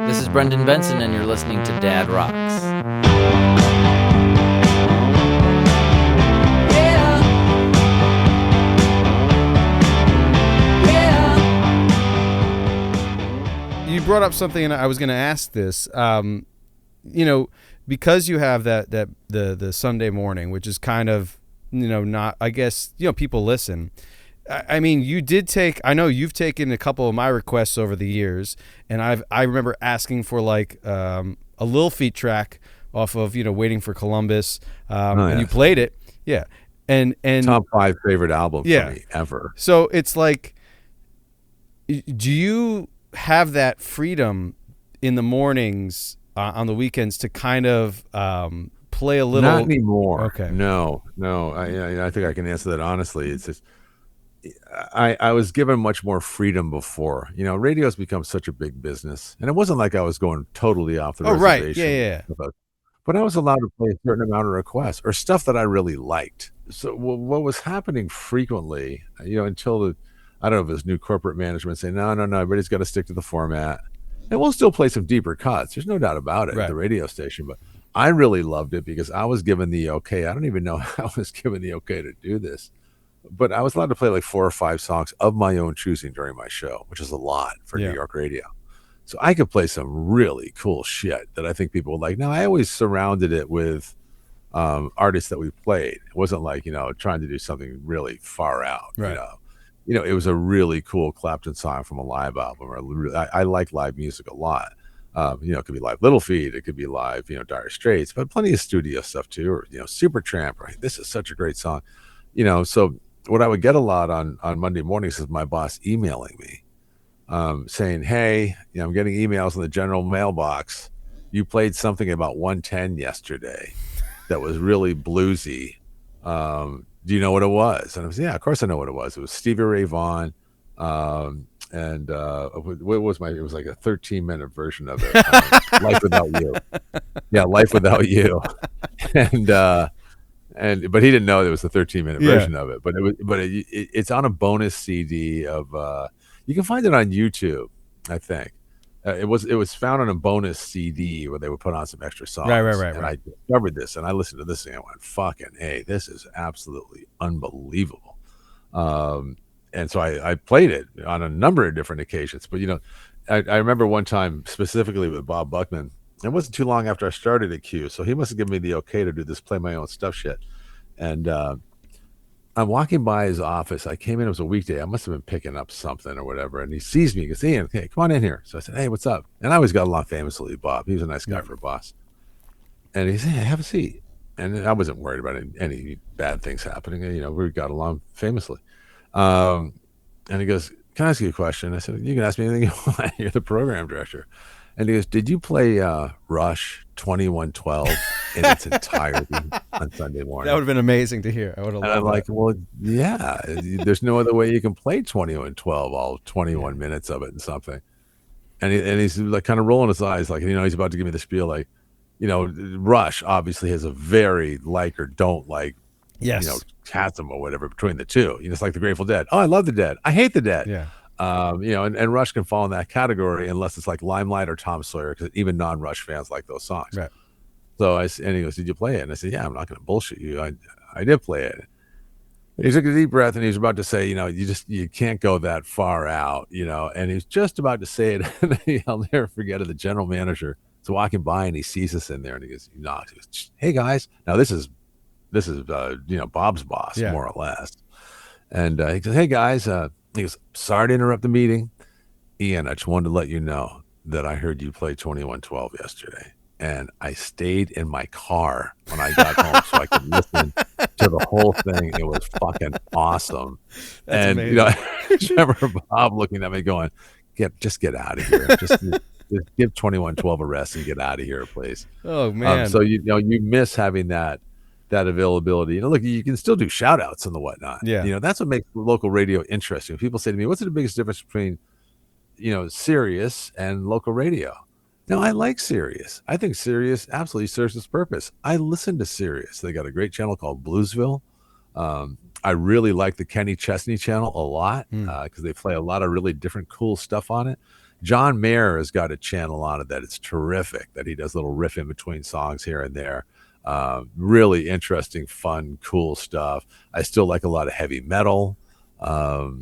This is Brendan Benson, and you're listening to Dad Rocks. You brought up something, and I was going to ask this. Because you have the Sunday morning, which is kind of, not, I guess, people listen. I mean, you did take. I know you've taken a couple of my requests over the years, and I remember asking for like a Lil Feat track off of Waiting for Columbus, and you played it, yeah, and Top 5 favorite album for me ever. So it's like, do you have that freedom in the mornings on the weekends to kind of play a little? Not anymore. Okay. No. I think I can answer that honestly. It's just I was given much more freedom before. Radio's become such a big business, and it wasn't like I was going totally off the reservation. Right, yeah. But I was allowed to play a certain amount of requests or stuff that I really liked. So what was happening frequently, until I don't know if it was new corporate management saying, no, everybody's got to stick to the format. And we'll still play some deeper cuts. There's no doubt about it at the radio station. But I really loved it because I was given the okay. I don't even know how I was given the okay to do this. But I was allowed to play like 4 or 5 songs of my own choosing during my show, which is a lot for New York radio. So I could play some really cool shit that I think people would like. Now, I always surrounded it with artists that we played. It wasn't like, trying to do something really far out, Right. It was a really cool Clapton song from a live album. I like live music a lot. It could be live Little Feat, it could be live, Dire Straits, but plenty of studio stuff too, or Supertramp. Right? This is such a great song, So what I would get a lot on Monday mornings is my boss emailing me, saying, "Hey, I'm getting emails in the general mailbox. You played something about 110 yesterday that was really bluesy. Do you know what it was?" And I was, "Yeah, of course I know what it was. It was Stevie Ray Vaughan, and what was it was like a 13-minute version of it, Life Without You." Yeah, Life Without You. But he didn't know there was a 13-minute version of it. But it's on a bonus CD of you can find it on YouTube, I think. It was found on a bonus CD where they would put on some extra songs. Right. And I discovered this, and I listened to this thing, and I went, "Fucking hey, this is absolutely unbelievable." And so I played it on a number of different occasions. But I remember one time specifically with Bob Buckman. It wasn't too long after I started at Q, so he must have given me the okay to do this play my own stuff shit. And I'm walking by his office. I came in, it was a weekday. I must have been picking up something or whatever. And he sees me. He goes, "Ian, hey, come on in here." So I said, "Hey, what's up?" And I always got along famously with Bob. He was a nice guy for a boss. And he said, "Hey, have a seat." And I wasn't worried about any bad things happening. We got along famously. And he goes, "Can I ask you a question?" I said, "You can ask me anything you want. You're the program director." And he goes, "Did you play Rush 2112 in its entirety on Sunday morning?" That would have been amazing to hear. I would have loved And I'm like, "Well, yeah, there's no other way you can play 2112, all 21 minutes of it and something." And he's like kind of rolling his eyes, like, he's about to give me the spiel, like, Rush obviously has a very like or don't like, chasm or whatever between the two. It's like the Grateful Dead. Oh, I love the Dead. I hate the Dead. Yeah. And Rush can fall in that category unless it's like Limelight or Tom Sawyer, because even non-Rush fans like those songs. Right. So and he goes, "Did you play it?" And I said, "Yeah, I'm not going to bullshit you. I did play it." And he took a deep breath and he was about to say, you can't go that far out, and he's just about to say it. And I'll never forget it. The general manager is walking by and he sees us in there and he goes, he goes, "Hey guys." Now this is Bob's boss, more or less. And he goes, "Hey guys, he goes, sorry to interrupt the meeting. Ian, I just wanted to let you know that I heard you play 2112 yesterday. And I stayed in my car when I got home so I could listen to the whole thing. It was fucking awesome." That's and amazing. I remember Bob looking at me going, just get out of here. Just give 2112 a rest and get out of here, please." Oh man. So you miss having that availability. Look, you can still do shout outs and the whatnot. Yeah. That's what makes local radio interesting. People say to me, "What's the biggest difference between Sirius and local radio. Now, I like Sirius. I think Sirius absolutely serves its purpose. I listen to Sirius. They got a great channel called Bluesville. I really like the Kenny Chesney channel a lot because they play a lot of really different cool stuff on it. John Mayer has got a channel on it that it's terrific, that he does little riff in between songs here and there. Really interesting, fun, cool stuff. I still like a lot of heavy metal. But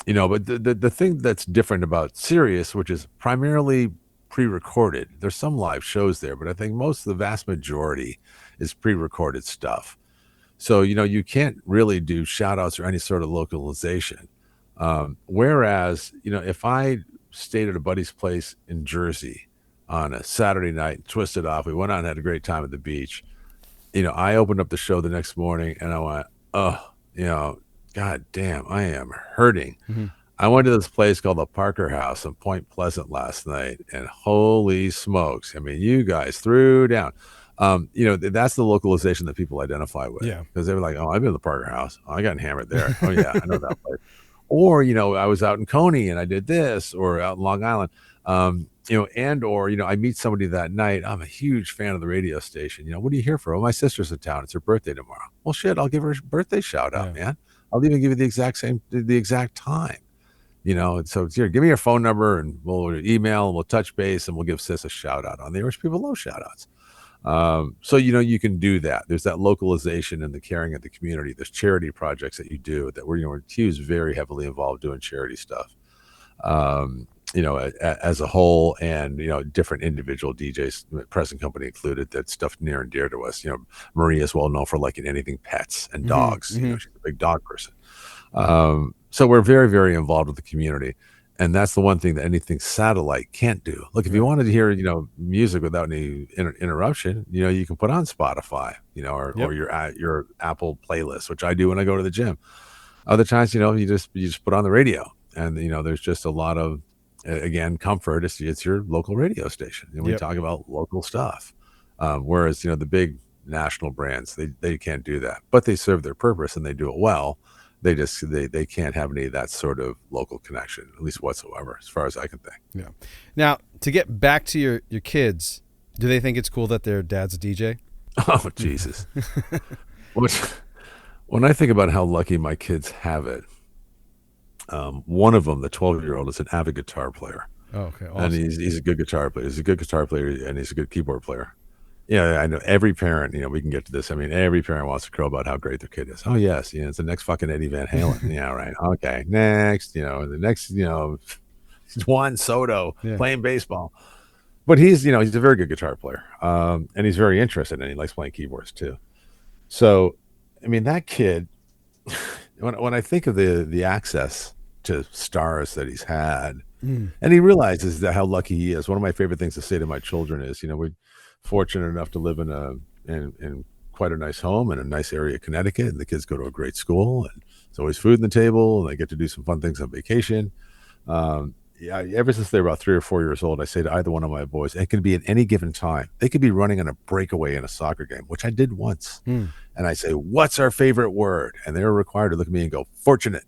the thing that's different about Sirius, which is primarily pre-recorded, there's some live shows there, but I think the vast majority is pre-recorded stuff. So, you can't really do shout outs or any sort of localization. Whereas, if I stayed at a buddy's place in Jersey on a Saturday night, twisted off, we went out and had a great time at the beach. I opened up the show the next morning and I went, God damn, I am hurting. Mm-hmm. I went to this place called the Parker House in Point Pleasant last night, and holy smokes. I mean, you guys threw down. That's the localization that people identify with. Yeah. Because they were like, oh, I've been to the Parker House. Oh, I got hammered there. Oh, yeah, I know that place. Or, I was out in Coney and I did this, or out in Long Island. I meet somebody that night. I'm a huge fan of the radio station. What are you here for? Oh, my sister's in town. It's her birthday tomorrow. Well, shit, I'll give her a birthday shout out, man. I'll even give you the exact time. So it's here, give me your phone number and we'll email and we'll touch base and we'll give sis a shout out on there, which people love shout outs. So, you can do that. There's that localization and the caring of the community. There's charity projects that you do that Q's very heavily involved doing charity stuff, as a whole, and, different individual DJs, present company included, that stuff near and dear to us. Maria is well known for liking anything pets and dogs. She's a big dog person. So we're very, very involved with the community. And that's the one thing that anything satellite can't do. Look, if you wanted to hear, music without any interruption, you can put on Spotify, or your Apple playlist, which I do when I go to the gym. Other times, you just put on the radio, and there's just a lot of, again, comfort. It's your local radio station, and we talk about local stuff. Whereas the big national brands, they can't do that, but they serve their purpose and they do it well. They can't have any of that sort of local connection, at least whatsoever, as far as I can think. Yeah. Now, to get back to your kids, do they think it's cool that their dad's a DJ? Oh, Jesus. When I think about how lucky my kids have it, one of them, the 12-year-old, is an avid guitar player. Oh, okay. Awesome. And he's a good guitar player. He's a good guitar player, and he's a good keyboard player. Yeah, I know every parent, we can get to this. I mean, every parent wants to crow about how great their kid is. Oh, yes. It's the next fucking Eddie Van Halen. Yeah, right. Okay. Next, the next, Juan Soto playing baseball. But he's a very good guitar player. And he's very interested and he likes playing keyboards too. So, I mean, that kid, when I think of the access to stars that he's had, and he realizes that how lucky he is. One of my favorite things to say to my children is, we're fortunate enough to live in quite a nice home in a nice area of Connecticut, and the kids go to a great school, and there's always food on the table, and they get to do some fun things on vacation. Ever since they were about 3 or 4 years old, I say to either one of my boys, it can be at any given time. They could be running on a breakaway in a soccer game, which I did once. And I say, what's our favorite word? And they were required to look at me and go, fortunate.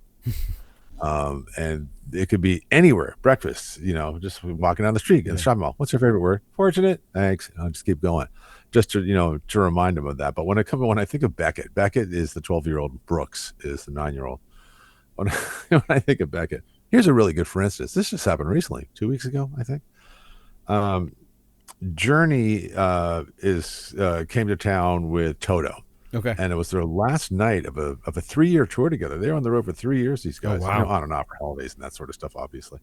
And it could be anywhere, breakfast, just walking down the street, in the shopping mall. What's your favorite word? Fortunate. Thanks. And I'll just keep going, just to, to remind them of that. But when I think of Beckett is the 12-year-old, Brooks is the 9-year-old. When I think of Beckett, here's a really good, for instance, this just happened recently, 2 weeks ago, I think. Journey came to town with Toto. Okay. And it was their last night of a 3-year tour together. They were on the road for 3 years, these guys. Oh, wow. On and off for holidays and that sort of stuff, obviously.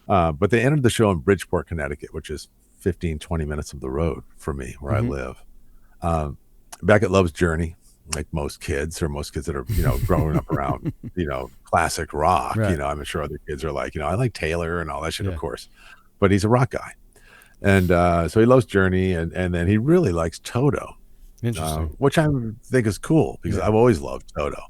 But they ended the show in Bridgeport, Connecticut, which is 15, 20 minutes of the road for me, where I live. Beckett loves Journey, like most kids that are, growing up around, classic rock. Right. I'm sure other kids are like, I like Taylor and all that shit, of course. But he's a rock guy. And so he loves Journey, and then he really likes Toto. Interesting. Which I think is cool because I've always loved Toto,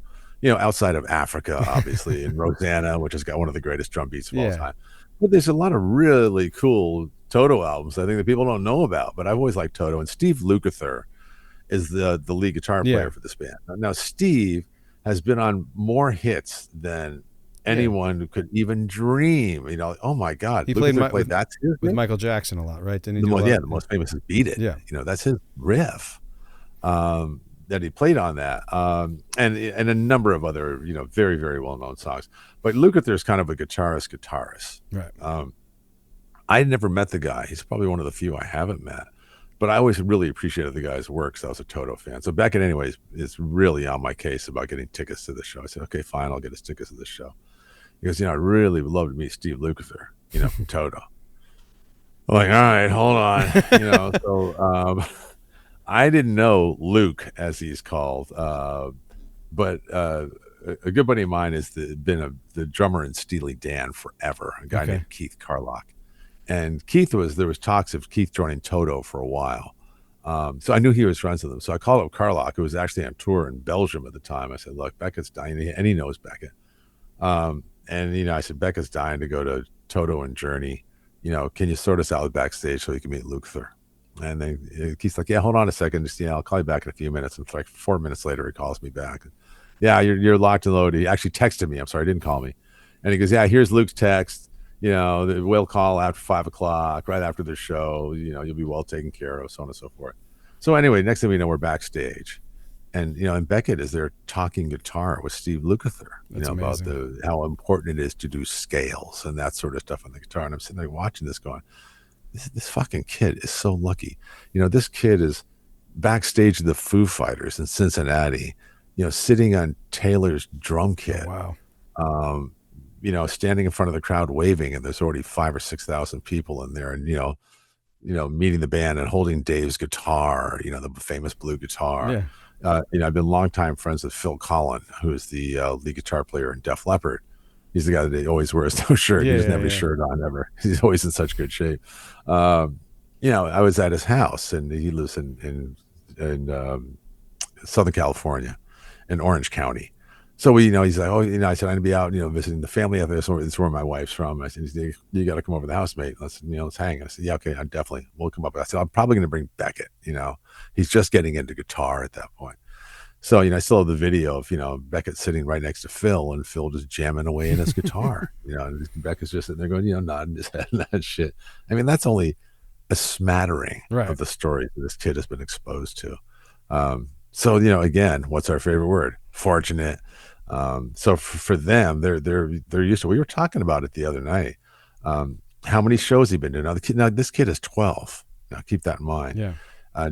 outside of Africa, obviously, and Rosanna, which has got one of the greatest drum beats of all time. But there's a lot of really cool Toto albums I think that people don't know about, but I've always liked Toto. And Steve Lukather is the lead guitar player for this band. Now, Steve has been on more hits than anyone could even dream. Oh my God, He played Lukather played that's his with thing? Michael Jackson a lot, right? Didn't he do a lot? The most famous is "Beat It." Yeah. That's his riff. That he played on that, and a number of other very very well known songs. But Lukather is kind of a guitarist. Right. I never met the guy. He's probably one of the few I haven't met. But I always really appreciated the guy's work because I was a Toto fan. So Beckett, anyways, is really on my case about getting tickets to the show. I said, okay, fine, I'll get his tickets to the show. He goes, I really would love to meet Steve Lukather, from Toto. I'm like, all right, hold on. So I didn't know Luke, as he's called, but a good buddy of mine has been the drummer in Steely Dan forever, a guy named Keith Carlock. And there was talks of Keith joining Toto for a while. So I knew he was friends with him. So I called up Carlock, who was actually on tour in Belgium at the time. I said, look, Beckett's dying, and he knows Beckett. And I said, Beckett's dying to go to Toto and Journey. Can you sort us out backstage so he can meet Lukather? And then Keith's like, yeah, hold on a second. Just, I'll call you back in a few minutes. And it's like 4 minutes later, he calls me back. Yeah, you're locked and loaded. He actually texted me. I'm sorry, he didn't call me. And he goes, yeah, here's Luke's text. We'll call after 5 o'clock, right after the show. You'll be well taken care of, so on and so forth. So anyway, next thing we know, we're backstage. And, and Beckett is there talking guitar with Steve Lukather, about how important it is to do scales and that sort of stuff on the guitar. And I'm sitting there watching this going, this fucking kid is so lucky. This kid is backstage of the Foo Fighters in Cincinnati, sitting on Taylor's drum kit. Oh, wow. Standing in front of the crowd waving, and there's already 5,000 or 6,000 people in there, and meeting the band and holding Dave's guitar, the famous blue guitar. Yeah. I've been longtime friends with Phil Collin, who is the lead guitar player in Def Leppard. He's the guy that always wears no shirt. He doesn't have his shirt on ever. He's always in such good shape. I was at his house, and he lives in Southern California, in Orange County. So he's like, I said, I'm gonna be out, visiting the family out there. It's where my wife's from. I said, you got to come over to the house, mate. Let's hang. I said, yeah, okay, we'll come up. I said, I'm probably gonna bring Beckett. He's just getting into guitar at that point. So, I still have the video of, Beckett sitting right next to Phil, and Phil just jamming away in his guitar, and Beckett's just sitting there going, nodding his head and that shit. I mean, that's only a smattering of the stories that this kid has been exposed to. So, again, what's our favorite word? Fortunate. So for them, they're used to, we were talking about it the other night. How many shows he been doing? Now this kid is 12. Now keep that in mind. Yeah.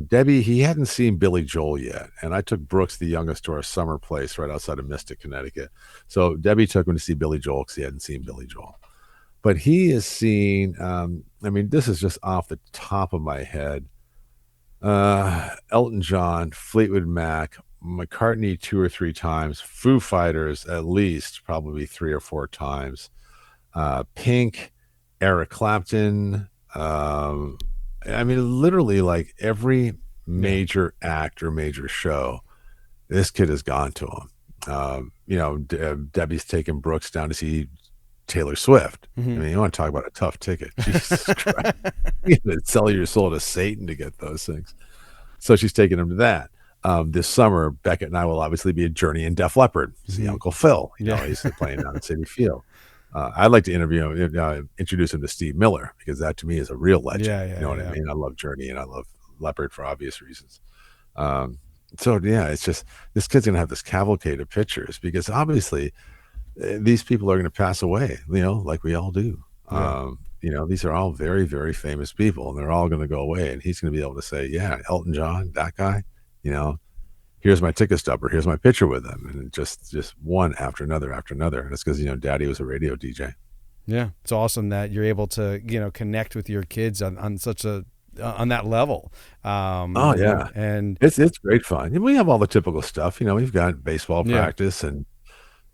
Debbie, he hadn't seen Billy Joel yet. And I took Brooks, the youngest, to our summer place right outside of Mystic, Connecticut. So Debbie took him to see Billy Joel because he hadn't seen Billy Joel. But he has seen, this is just off the top of my head, Elton John, Fleetwood Mac, McCartney 2 or 3 times, Foo Fighters at least probably 3 or 4 times, Pink, Eric Clapton, literally like every major act or major show, this kid has gone to him. Debbie's taken Brooks down to see Taylor Swift. Mm-hmm. You want to talk about a tough ticket. Jesus Christ. You gotta sell your soul to Satan to get those things. So she's taking him to that. This summer, Beckett and I will obviously be at Journey and Def Leppard. See Uncle Phil. He's playing down at Citi Field. I'd like to introduce him to Steve Miller, because that to me is a real legend. I mean? I love Journey and I love Leppard for obvious reasons. It's just, this kid's going to have this cavalcade of pictures, because obviously these people are going to pass away, like we all do. These are all very, very famous people, and they're all going to go away. And he's going to be able to say, yeah, Elton John, that guy, here's my ticket stubber, here's my picture with him. And just one after another after another. And it's because, Daddy was a radio DJ. Yeah. It's awesome that you're able to, connect with your kids on such a, on that level. And it's great fun. We have all the typical stuff, we've got baseball practice and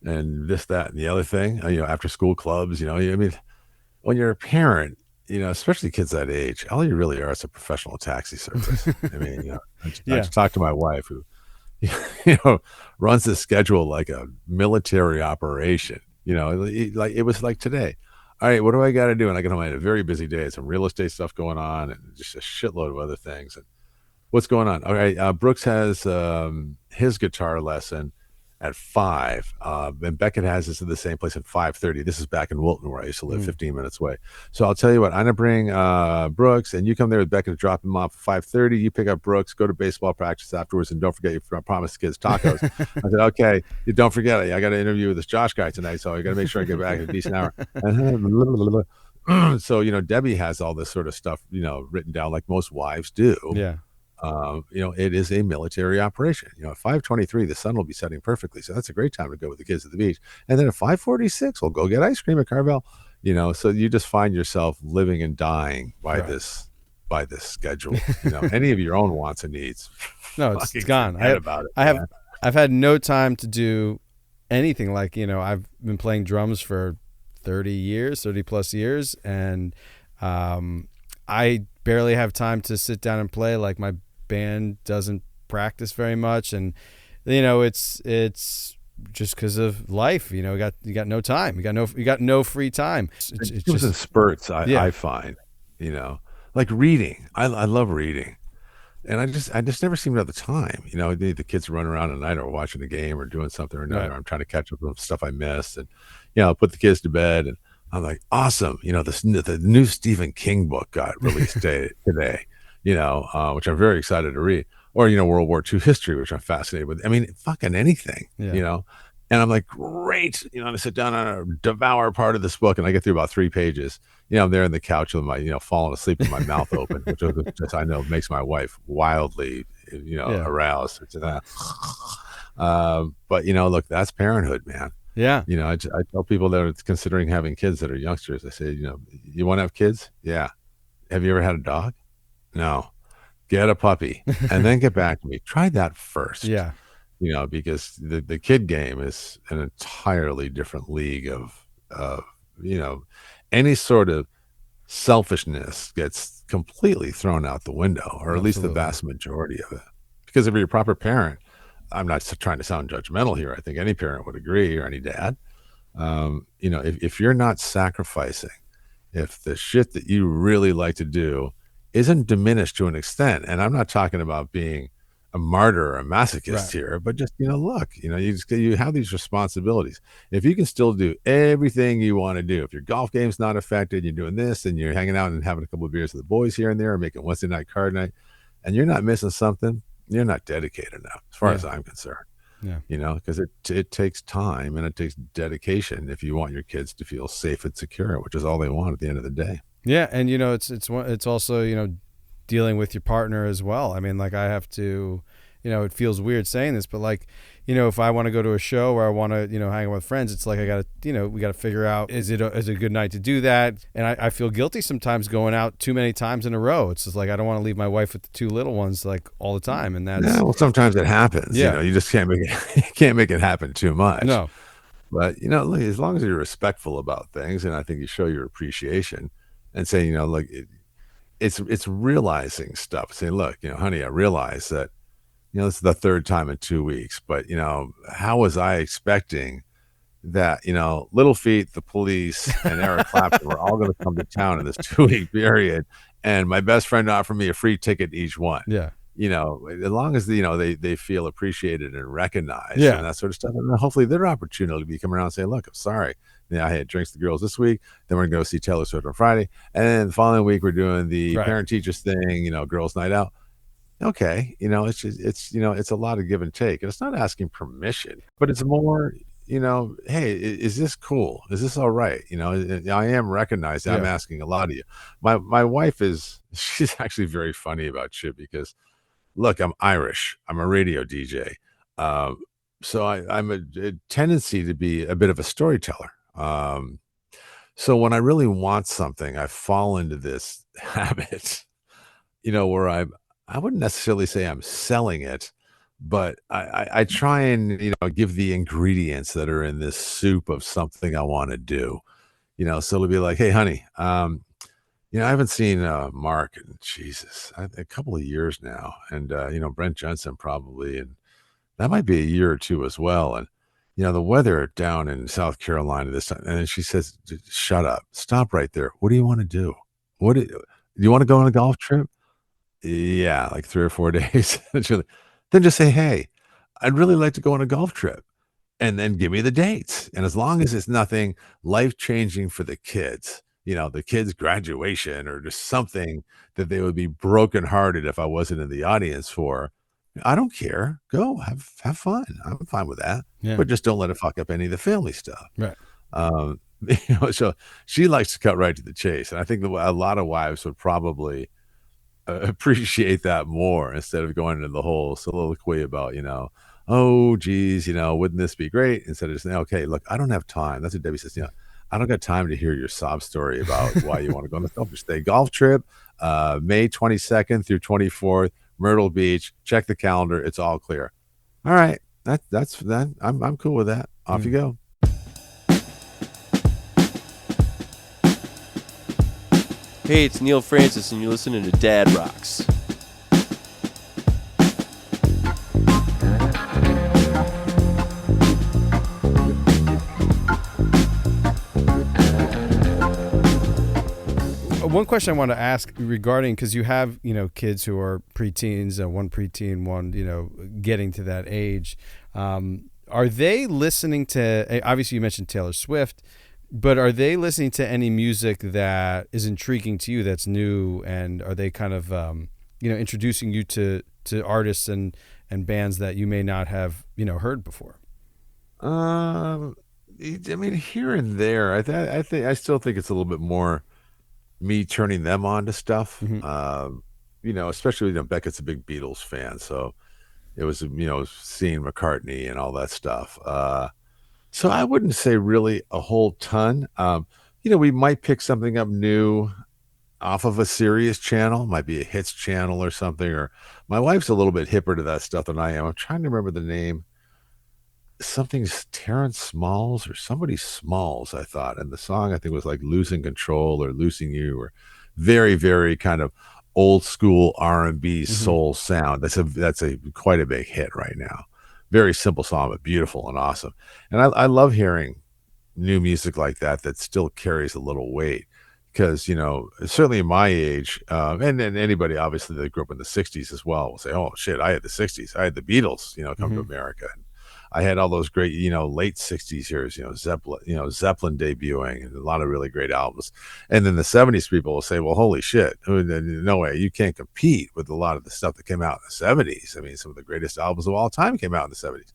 this, that, and the other thing, after school clubs, when you're a parent, especially kids that age, all you really are is a professional taxi service. I just talked to my wife, who, runs the schedule like a military operation. It was like today. All right, what do I got to do? And I get home, I had a very busy day, some real estate stuff going on, and just a shitload of other things. And what's going on? All right, Brooks has his guitar lesson, at 5. And Beckett has this in the same place at 5:30. This is back in Wilton where I used to live, 15 minutes away. So I'll tell you what, I'm gonna bring Brooks, and you come there with Beckett to drop him off at 5:30. You pick up Brooks, go to baseball practice afterwards, and don't forget I promised the kids tacos. I said, okay, you don't forget it. I got to interview with this Josh guy tonight, so I got to make sure I get back at a decent hour. So, Debbie has all this sort of stuff, written down like most wives do. Yeah. It is a military operation. At 5:23, the sun will be setting perfectly. So that's a great time to go with the kids to the beach. And then at 5:46, we'll go get ice cream at Carvel. So you just find yourself living and dying by Right. this schedule. Any of your own wants and needs. No, it's fucking gone. forget about it. I've had no time to do anything. Like, I've been playing drums for 30 plus years, and I barely have time to sit down and play. Like, my band doesn't practice very much, and it's just because of life. You got no time. You got no free time. It's It comes in just spurts. Yeah. I find, like reading. I love reading. And I just never seem to have the time. The kids run around at night or watching the game or doing something or another. Right. I'm trying to catch up with stuff I missed, and I'll put the kids to bed, and I'm like, awesome. The new Stephen King book got released today. Which I'm very excited to read. Or World War II history, which I'm fascinated with. I mean, fucking anything. Yeah. And I'm like, great. And I sit down and I devour part of this book, and I get through about 3 pages. I'm there on the couch with my, falling asleep with my mouth open, which just I know makes my wife wildly, aroused. It's that. But look, that's parenthood, man. Yeah. I tell people that are considering having kids that are youngsters. I say, you want to have kids? Yeah. Have you ever had a dog? No. Get a puppy and then get back to me. Try that first. Yeah. Because the kid game is an entirely different league of any sort of selfishness gets completely thrown out the window, or at least the Absolutely. vast majority of it. Because if you're a proper parent, I'm not trying to sound judgmental here. I think any parent would agree, or any dad. If you're not sacrificing, if the shit that you really like to do isn't diminished to an extent, and I'm not talking about being a martyr or a masochist Right. here, but just look, you have these responsibilities. If you can still do everything you want to do, if your golf game's not affected, you're doing this, and you're hanging out and having a couple of beers with the boys here and there, or making Wednesday night card night, and you're not missing something, you're not dedicated enough, as far Yeah. as I'm concerned. Yeah. Because it takes time and it takes dedication if you want your kids to feel safe and secure, which is all they want at the end of the day. Yeah, and it's also dealing with your partner as well. I mean, like, I have to, it feels weird saying this, but like, if I want to go to a show or I want to, hang out with friends, it's like I got to, we got to figure out, is it a good night to do that? And I feel guilty sometimes going out too many times in a row. It's just like, I don't want to leave my wife with the 2 little ones like all the time. And that's, Yeah, well, sometimes it happens. Yeah. You just can't make it, you can't make it happen too much. no. But look, as long as you're respectful about things, and I think you show your appreciation, and say, like it's realizing stuff. Saying, look, honey, I realize that, this is the 3rd time in 2 weeks, but how was I expecting that, Little Feat, the Police, and Eric Clapton were all going to come to town in this 2-week period, and my best friend offered me a free ticket to each one. Yeah. As long as they feel appreciated and recognized, Yeah. and that sort of stuff, and then hopefully their opportunity to be come around and say, look, I'm sorry. I had drinks with the girls this week. Then we're gonna go see Taylor Swift on Friday, and then the following week we're doing the Right. parent teachers thing. Girls' night out. Okay, it's just it's a lot of give and take, and it's not asking permission, but it's more. Hey, is this cool? Is this all right? I am recognizing. I'm Yeah. asking a lot of you. My wife she's actually very funny about shit because, look, I'm Irish. I'm a radio DJ. So I'm a tendency to be a bit of a storyteller. So when I really want something, I fall into this habit, where I wouldn't necessarily say I'm selling it, but I try and, give the ingredients that are in this soup of something I want to do. So it'll be like, hey, honey, I haven't seen Mark in a couple of years now, and Brent Jensen probably, and that might be a year or 2 as well. And the weather down in South Carolina this time, and then she says, "Shut up, stop right there. What do you want to do? Do you want to go on a golf trip?" Yeah, like 3 or 4 days. Then just say, "Hey, I'd really like to go on a golf trip." and then give me the dates. And as long as it's nothing life changing for the kids, the kids' graduation or just something that they would be brokenhearted if I wasn't in the audience for, I don't care. Go have fun. I'm fine with that. Yeah. But just don't let it fuck up any of the family stuff. Right. So she likes to cut right to the chase. And I think a lot of wives would probably appreciate that more instead of going into the whole soliloquy about, oh, geez, wouldn't this be great? Instead of just saying, okay, look, I don't have time. That's what Debbie says. I don't got time to hear your sob story about why you want to go on the Selfish Day golf trip, May 22nd through 24th, Myrtle Beach. Check the calendar. It's all clear. All right. That's that. I'm cool with that. Off you go. Hey, it's Neil Francis, and you're listening to Dad Rocks. One question I want to ask regarding, because you have, kids who are preteens, one preteen, one, getting to that age. Are they listening to, obviously you mentioned Taylor Swift, but are they listening to any music that is intriguing to you that's new? And are they kind of, introducing you to artists and bands that you may not have, heard before? I mean, here and there, I still think it's a little bit more me turning them on to stuff. Especially, Beckett's a big Beatles fan. So it was, seeing McCartney and all that stuff. So I wouldn't say really a whole ton. We might pick something up new off of a Sirius channel, might be a hits channel or something, or my wife's a little bit hipper to that stuff than I am. I'm trying to remember the name. Something's Terrence Smalls or somebody Smalls, I thought. And the song, I think, was like Losing Control or Losing You, or very, very kind of old school R&B soul sound. That's a quite a big hit right now. Very simple song, but beautiful and awesome. And I love hearing new music like that still carries a little weight, because, certainly in my age, and anybody obviously that grew up in the 60s as well will say, oh shit, I had the 60s. I had the Beatles, come to America. And I had all those great, late 60s years, Zeppelin debuting, and a lot of really great albums. And then the 70s people will say, well, holy shit, no way, you can't compete with a lot of the stuff that came out in the 70s. I mean, some of the greatest albums of all time came out in the 70s.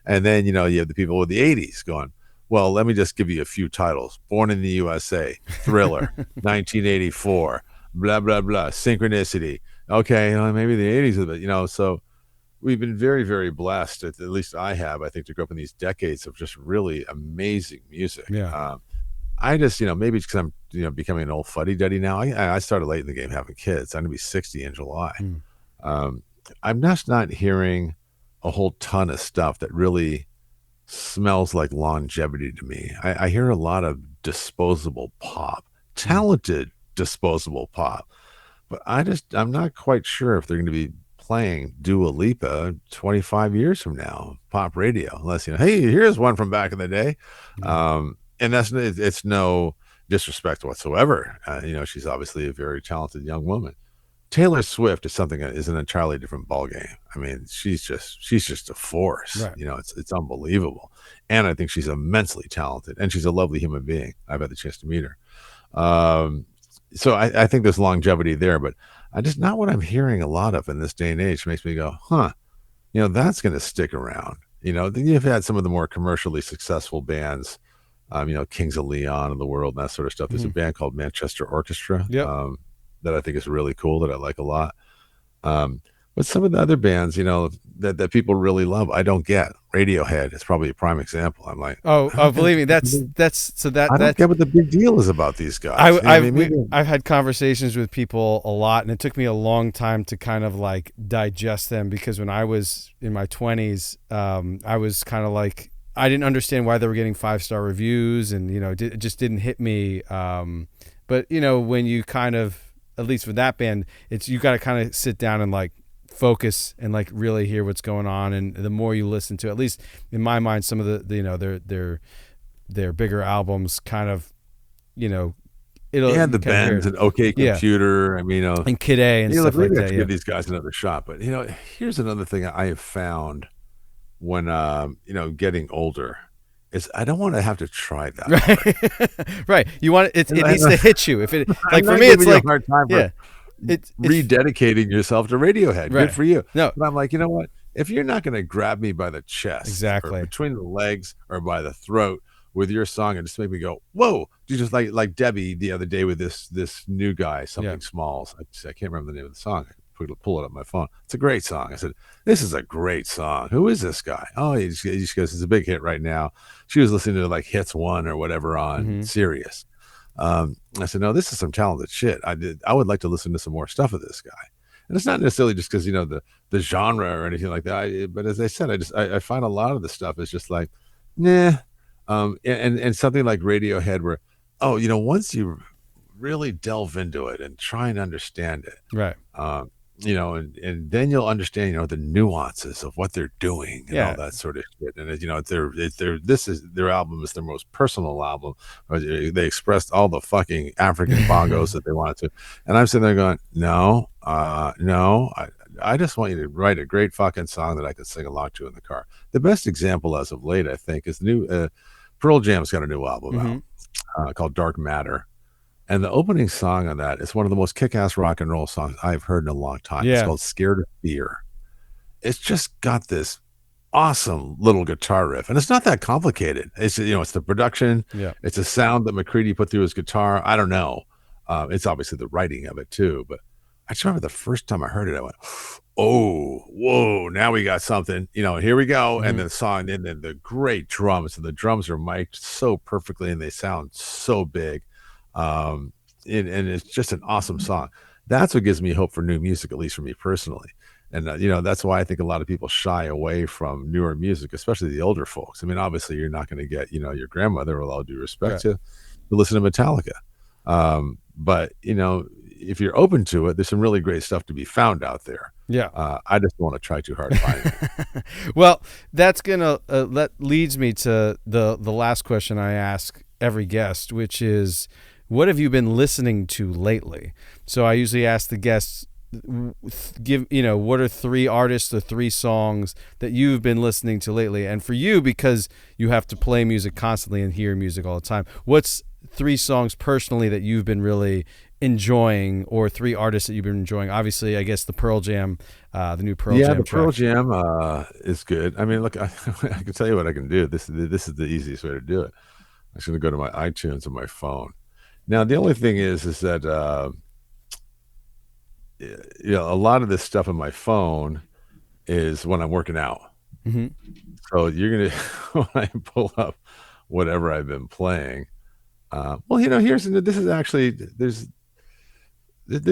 And then, you have the people with the 80s going, well, let me just give you a few titles. Born in the USA, Thriller, 1984, blah, blah, blah, Synchronicity. Okay, maybe the 80s, but, so we've been very, very blessed, at least I have, I think, to grow up in these decades of just really amazing music. Yeah. I just, maybe it's because I'm, becoming an old fuddy-duddy now. I started late in the game having kids. I'm going to be 60 in July. I'm just not hearing a whole ton of stuff that really smells like longevity to me. I hear a lot of disposable pop, talented disposable pop, but I'm not quite sure if they're going to be playing Dua Lipa 25 years from now, pop radio, unless, hey, here's one from back in the day. And it's no disrespect whatsoever. She's obviously a very talented young woman. Taylor Swift is something that is an entirely different ballgame. I mean, she's just a force. Right. It's unbelievable. And I think she's immensely talented, and she's a lovely human being. I've had the chance to meet her. So I think there's longevity there, but not what I'm hearing a lot of in this day and age. Makes me go, that's going to stick around. Then you've had some of the more commercially successful bands, Kings of Leon and the world and that sort of stuff. There's a band called Manchester Orchestra. That I think is really cool, that I like a lot. But some of the other bands, that people really love, I don't get. Radiohead is probably a prime example. I'm like, oh, believe me, I don't get what the big deal is about these guys. I've had conversations with people a lot, and it took me a long time to kind of like digest them, because when I was in my 20s, I was kind of like, I didn't understand why they were getting 5-star reviews, and it just didn't hit me. But when you kind of, at least with that band, you got to kind of sit down and like focus and like really hear what's going on. And the more you listen to, at least in my mind, some of their bigger albums kind of, it'll. Yeah, the Bends and OK Computer. Yeah. And Kid A and stuff like that. Give these guys another shot. But here's another thing I have found when getting older is I don't want to have to try that. Right. Right. You want it needs to hit you. If it like for me it's like hard time yeah. It's rededicating yourself to Radiohead. Right. Good for you. No. But I'm like, you know what? If you're not going to grab me by the chest, Exactly, or between the legs or by the throat with your song and just make me go, whoa, you just like Debbie the other day with this new guy, Something Smalls. I can't remember the name of the song. I pull it up on my phone. It's a great song. I said, this is a great song. Who is this guy? Oh, he just goes, it's a big hit right now. She was listening to like Hits 1 or whatever on Sirius. I said, no, this is some talented shit. I would like to listen to some more stuff of this guy. And it's not necessarily just because, the genre or anything like that. But as I said, I find a lot of the stuff is just like, nah. And something like Radiohead where, once you really delve into it and try and understand it, right. And then you'll understand, the nuances of what they're doing and all that sort of shit. And their album is their most personal album. They expressed all the fucking African bongos that they wanted to. And I'm sitting there going, no, I just want you to write a great fucking song that I can sing along to in the car. The best example as of late, I think, is the new Pearl Jam's got a new album out called Dark Matter. And the opening song on that is one of the most kick-ass rock and roll songs I've heard in a long time. Yeah. It's called Scared of Fear. It's just got this awesome little guitar riff. And it's not that complicated. It's, it's the production. Yeah. It's a sound that McCready put through his guitar. I don't know. It's obviously the writing of it too. But I just remember the first time I heard it, I went, oh, whoa, now we got something. Here we go. And the song, and then the great drums. And the drums are mic'd so perfectly and they sound so big. And it's just an awesome song. That's what gives me hope for new music, at least for me personally. And that's why I think a lot of people shy away from newer music, especially the older folks. I mean, obviously you're not going to get your grandmother, with all due respect, to listen to Metallica, but if you're open to it, there's some really great stuff to be found out there. I just don't want to try too hard to find it. Well, that's gonna that leads me to the last question I ask every guest, which is, what have you been listening to lately? So I usually ask the guests, what are 3 artists or 3 songs that you've been listening to lately? And for you, because you have to play music constantly and hear music all the time, what's 3 songs personally that you've been really enjoying, or 3 artists that you've been enjoying? Obviously, I guess the Pearl Jam, the new Pearl Jam the track. Pearl Jam is good. I mean, look, I can tell you what I can do. This is the easiest way to do it. I'm just going to go to my iTunes on my phone. Now, the only thing is that, a lot of this stuff on my phone is when I'm working out. Mm-hmm. So you're going to, when I pull up whatever I've been playing, this is actually, there's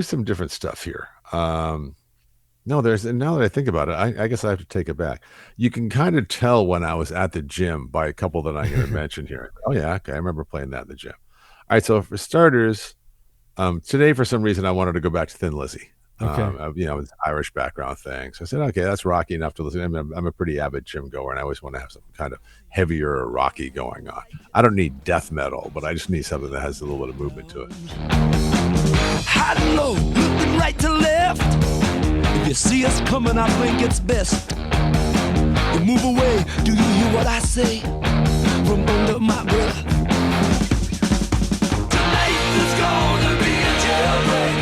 some different stuff here. Now that I think about it, I guess I have to take it back. You can kind of tell when I was at the gym by a couple that I'm going to mention here. Oh yeah, okay, I remember playing that in the gym. All right, so for starters, today for some reason I wanted to go back to Thin Lizzy. Okay. With Irish background thing. So I said, okay, that's rocky enough to listen. I mean, I'm a pretty avid gym goer, and I always want to have some kind of heavier or rocky going on. I don't need death metal, but I just need something that has a little bit of movement to it. High and low, looking right to left. If you see us coming, I think it's best you move away. Do you hear what I say from under my breath? Tonight there's gonna be a jailbreak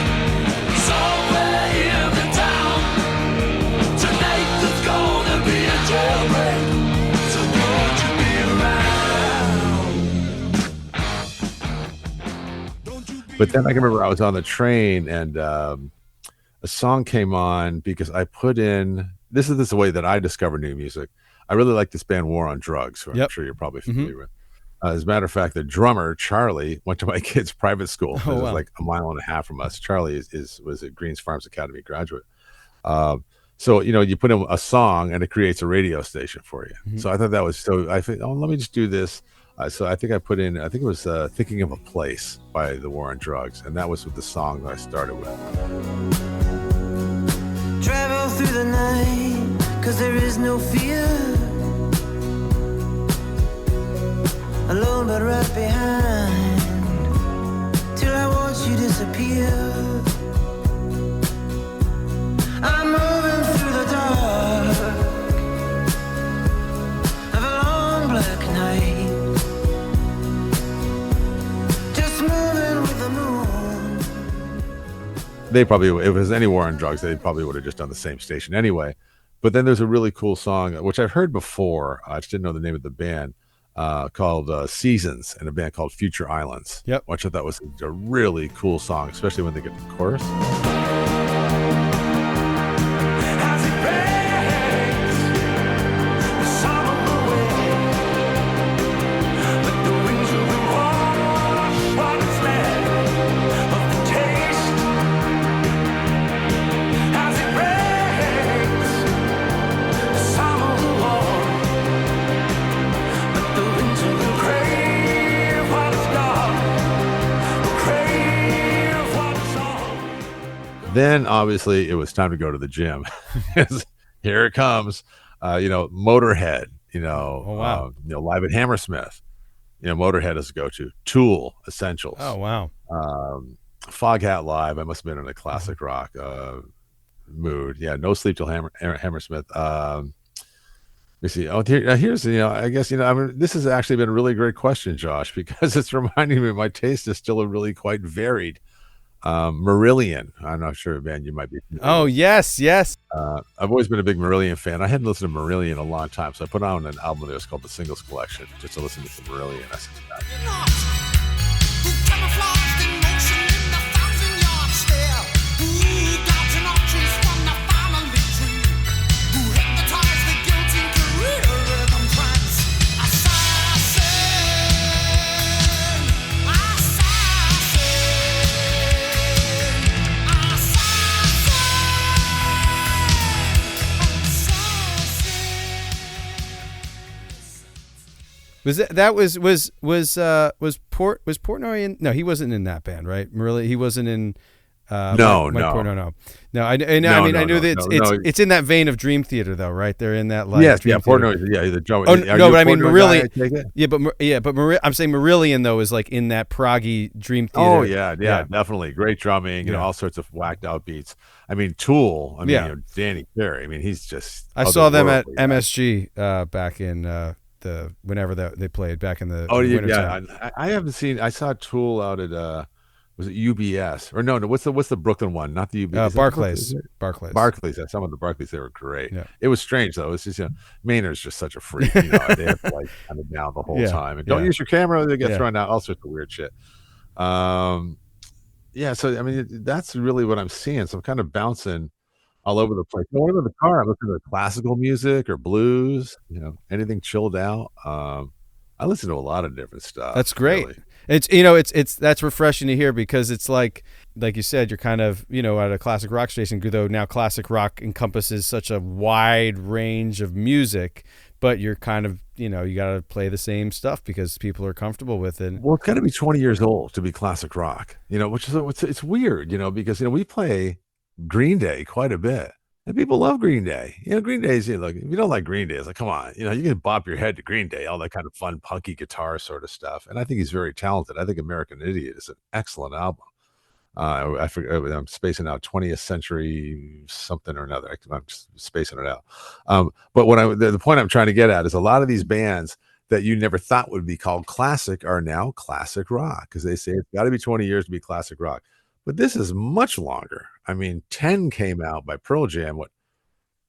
somewhere in the town. Tonight there's gonna be a jailbreak, so don't you be around. But then I can remember I was on the train and a song came on because I put in, this is the way that I discover new music. I really like this band War on Drugs, who I'm sure you're probably familiar with. As a matter of fact, the drummer, Charlie, went to my kid's private school. It was like a mile and a half from us. Charlie was a Greens Farms Academy graduate. So, you put in a song and it creates a radio station for you. Mm-hmm. So I thought that was, I think, let me just do this. So I think I put in, it was Thinking of a Place by the War on Drugs. And that was with the song that I started with. Travel through the night, 'cause there is no fear. Alone but right behind, till I watch you disappear. I'm moving through the dark, they probably, if it was any war on drugs, they probably would have just done the same station anyway. But then there's a really cool song, which I've heard before. I just didn't know the name of the band, called Seasons, and a band called Future Islands. Yep. Which I thought was a really cool song, especially when they get to the chorus. As it breaks the summer away, let the winds wash what is left of the taste. As it breaks the summer warm, let the winter crave what is gone, crave what is on. Then obviously it was time to go to the gym. Here it comes. Motorhead, Oh, wow. Live at Hammersmith. Motorhead is a go-to. Tool, Essentials. Oh, wow. Foghat Live. I must have been in a classic rock mood. Yeah, No Sleep Till Hammersmith. Let me see. Oh, here's I guess this has actually been a really great question, Josh, because it's reminding me my taste is still really quite varied. Marillion. I'm not sure, man. You might be. Oh, yes. I've always been a big Marillion fan. I hadn't listened to Marillion in a long time, so I put on an album that was called the Singles Collection just to listen to some Marillion. I said, Who camouflaged in motion in the 1,000-yard stare? Who dodging arches from the family tree? Who hypnotized the guilty career rhythm trance? Assassin, Was Portnoy in? No, he wasn't in that band, right? Marillion, he wasn't in. No. I knew that it's in that vein of Dream Theater, though, right? They're in that like yes, Dream yeah, Theater. Portnoy, yeah, the drummer. Oh no, but I mean Marillion. Yeah, I'm saying Marillion though is like in that proggy Dream Theater. Oh yeah, definitely. Great drumming, all sorts of whacked out beats. I mean, Tool. I mean, Danny Carey. I mean, he's just. I saw them at MSG back in whenever they played back in the. Oh winter yeah, time. I haven't seen. I saw Tool out at was it UBS or no? What's the Brooklyn one? Not the UBS. Barclays. Barclays. Yeah, some of the Barclays, they were great. Yeah. It was strange though. It's just Maynard's just such a freak. They have to like kind of down the whole time and don't use your camera. They get thrown out. All sorts of weird shit. So I mean that's really what I'm seeing. So I'm kind of bouncing all over the place. When I'm in the car, I'm listening to classical music or blues. Anything chilled out. I listen to a lot of different stuff. That's great. Really. It's that's refreshing to hear because it's like you said, you're kind of at a classic rock station, though now classic rock encompasses such a wide range of music, but you're kind of you got to play the same stuff because people are comfortable with it. Well, it's got to be 20 years old to be classic rock, which is it's weird, because we play Green Day quite a bit. And people love Green Day. Green Day's, look, if you don't like Green Day, it's like, come on, you can bop your head to Green Day, all that kind of fun, punky guitar sort of stuff. And I think he's very talented. I think American Idiot is an excellent album. I forget, I'm spacing out 20th century something or another. I'm just spacing it out. But the point I'm trying to get at is a lot of these bands that you never thought would be called classic are now classic rock because they say it's got to be 20 years to be classic rock. But this is much longer. I mean, 10 came out by Pearl Jam,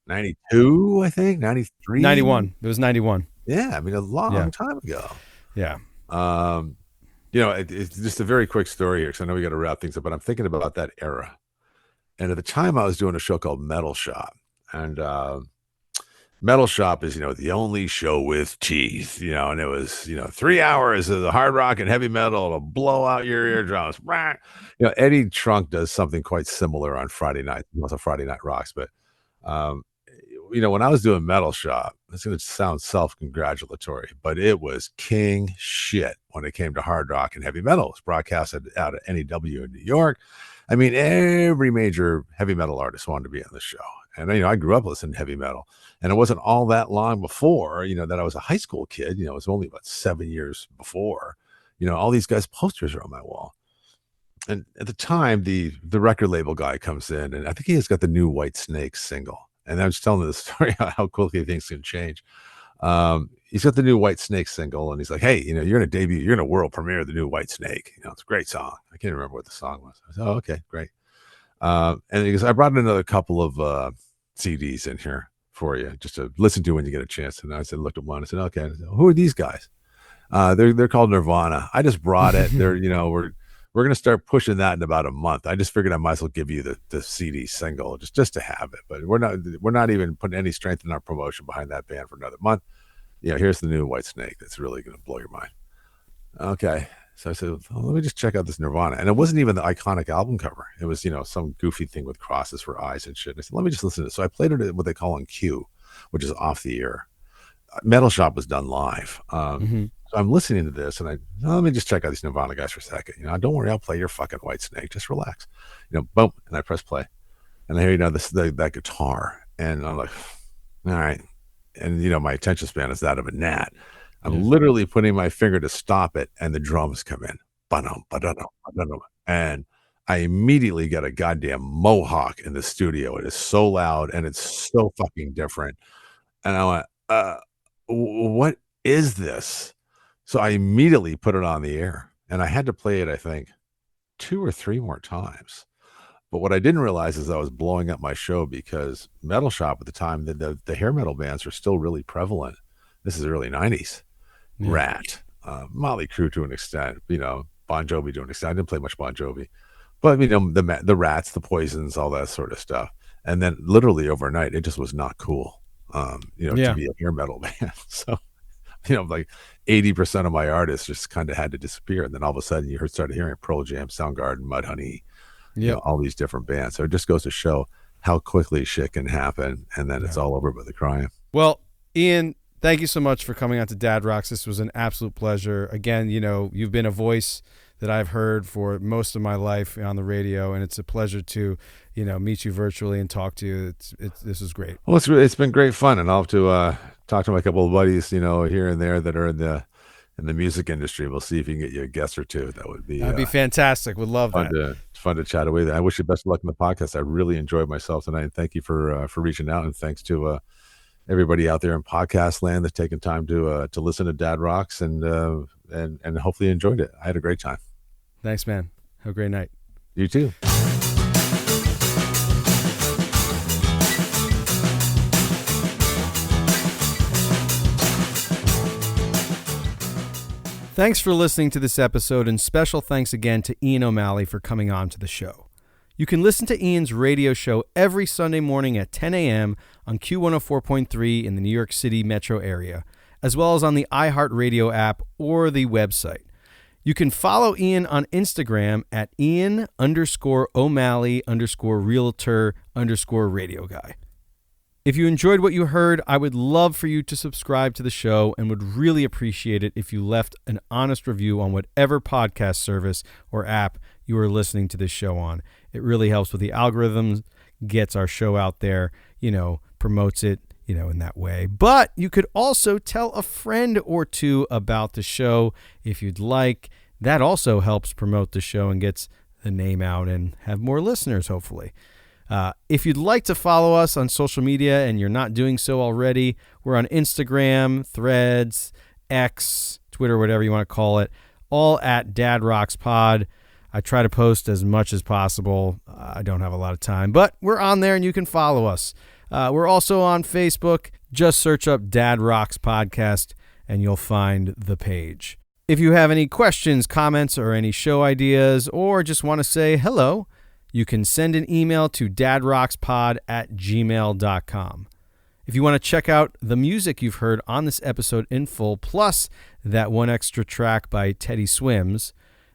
92, I think, 93? 91. It was 91. Yeah, I mean, a long time ago. Yeah. It's just a very quick story here because I know we got to wrap things up, but I'm thinking about that era. And at the time, I was doing a show called Metal Shop. And Metal Shop is, the only show with teeth, and it was, 3 hours of the hard rock and heavy metal to blow out your eardrums. Eddie Trunk does something quite similar on Friday night. Also Friday Night Rocks. But, when I was doing Metal Shop, it's going to sound self-congratulatory, but it was king shit when it came to hard rock and heavy metal. It was broadcasted out at NEW in New York. I mean, every major heavy metal artist wanted to be on the show. And, I grew up listening to heavy metal. And it wasn't all that long before, that I was a high school kid. It was only about 7 years before, all these guys' posters are on my wall. And at the time, the record label guy comes in, and I think he has got the new White Snake single. And I'm just telling the story how quickly things can change. He's got the new White Snake single, and he's like, hey, you're going to debut, you're going to world premiere the new White Snake. It's a great song. I can't remember what the song was. I said, oh, okay, great. And because I brought another couple of CDs in here for you just to listen to when you get a chance. And I said, looked at one. I said, okay. I said, who are these guys? They're called Nirvana. I just brought it. They're, we're going to start pushing that in about a month. I just figured I might as well give you the CD single just to have it. But we're not even putting any strength in our promotion behind that band for another month. Here's the new Whitesnake. That's really going to blow your mind. Okay. So I said, well, let me just check out this Nirvana. And it wasn't even the iconic album cover. It was, some goofy thing with crosses for eyes and shit. I said, let me just listen to it. So I played it at what they call on cue, which is off the air. Metal Shop was done live. So I'm listening to this, and let me just check out these Nirvana guys for a second. Don't worry, I'll play your fucking Whitesnake. Just relax. Boom, and I press play, and I hear that guitar, and I'm like, all right. And my attention span is that of a gnat. I'm literally putting my finger to stop it, and the drums come in, and I immediately get a goddamn mohawk in the studio. It is so loud, and it's so fucking different. And I went, what is this? So I immediately put it on the air, and I had to play it, I think, 2 or 3 more times. But what I didn't realize is I was blowing up my show because Metal Shop at the time, the hair metal bands were still really prevalent. This is early 90s. Yeah. Rat, Motley Crue to an extent, Bon Jovi to an extent. I didn't play much Bon Jovi. But, the Rats, the Poisons, all that sort of stuff. And then literally overnight, it just was not cool, to be a hair metal band. So, like 80% of my artists just kind of had to disappear. And then all of a sudden you started hearing Pearl Jam, Soundgarden, Mudhoney, all these different bands. So it just goes to show how quickly shit can happen. And then it's all over by the crime. Well, Ian, thank you so much for coming out to Dad Rocks. This was an absolute pleasure. Again, you've been a voice that I've heard for most of my life on the radio, and it's a pleasure to, meet you virtually and talk to you. This is great. Well, it's been great fun, and I'll have to talk to my couple of buddies, here and there that are in the music industry. We'll see if you can get you a guest or two. That'd be fantastic. Would love that. Fun to chat away. I wish you best of luck in the podcast. I really enjoyed myself tonight, and thank you for reaching out, and thanks to everybody out there in podcast land that's taken time to listen to Dad Rocks and hopefully enjoyed it. I had a great time. Thanks, man. Have a great night. You too. Thanks for listening to this episode, and special thanks again to Ian O'Malley for coming on to the show. You can listen to Ian's radio show every Sunday morning at 10 a.m. on Q104.3 in the New York City metro area, as well as on the iHeartRadio app or the website. You can follow Ian on Instagram at Ian_O'Malley_realtor_radio guy. If you enjoyed what you heard, I would love for you to subscribe to the show and would really appreciate it if you left an honest review on whatever podcast service or app you are listening to this show on. It really helps with the algorithms, gets our show out there, promotes it, in that way. But you could also tell a friend or two about the show if you'd like. That also helps promote the show and gets the name out and have more listeners, hopefully. If you'd like to follow us on social media and you're not doing so already, we're on Instagram, Threads, X, Twitter, whatever you want to call it, all at Dad Rocks Pod. I try to post as much as possible. I don't have a lot of time, but we're on there and you can follow us. We're also on Facebook. Just search up Dad Rocks Podcast and you'll find the page. If you have any questions, comments, or any show ideas, or just want to say hello, you can send an email to dadrockspod@gmail.com. If you want to check out the music you've heard on this episode in full, plus that one extra track by Teddy Swims,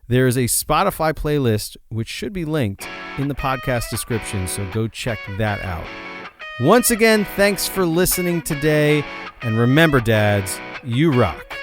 there is a Spotify playlist which should be linked in the podcast description, so go check that out. Once again, thanks for listening today, and remember, dads, you rock.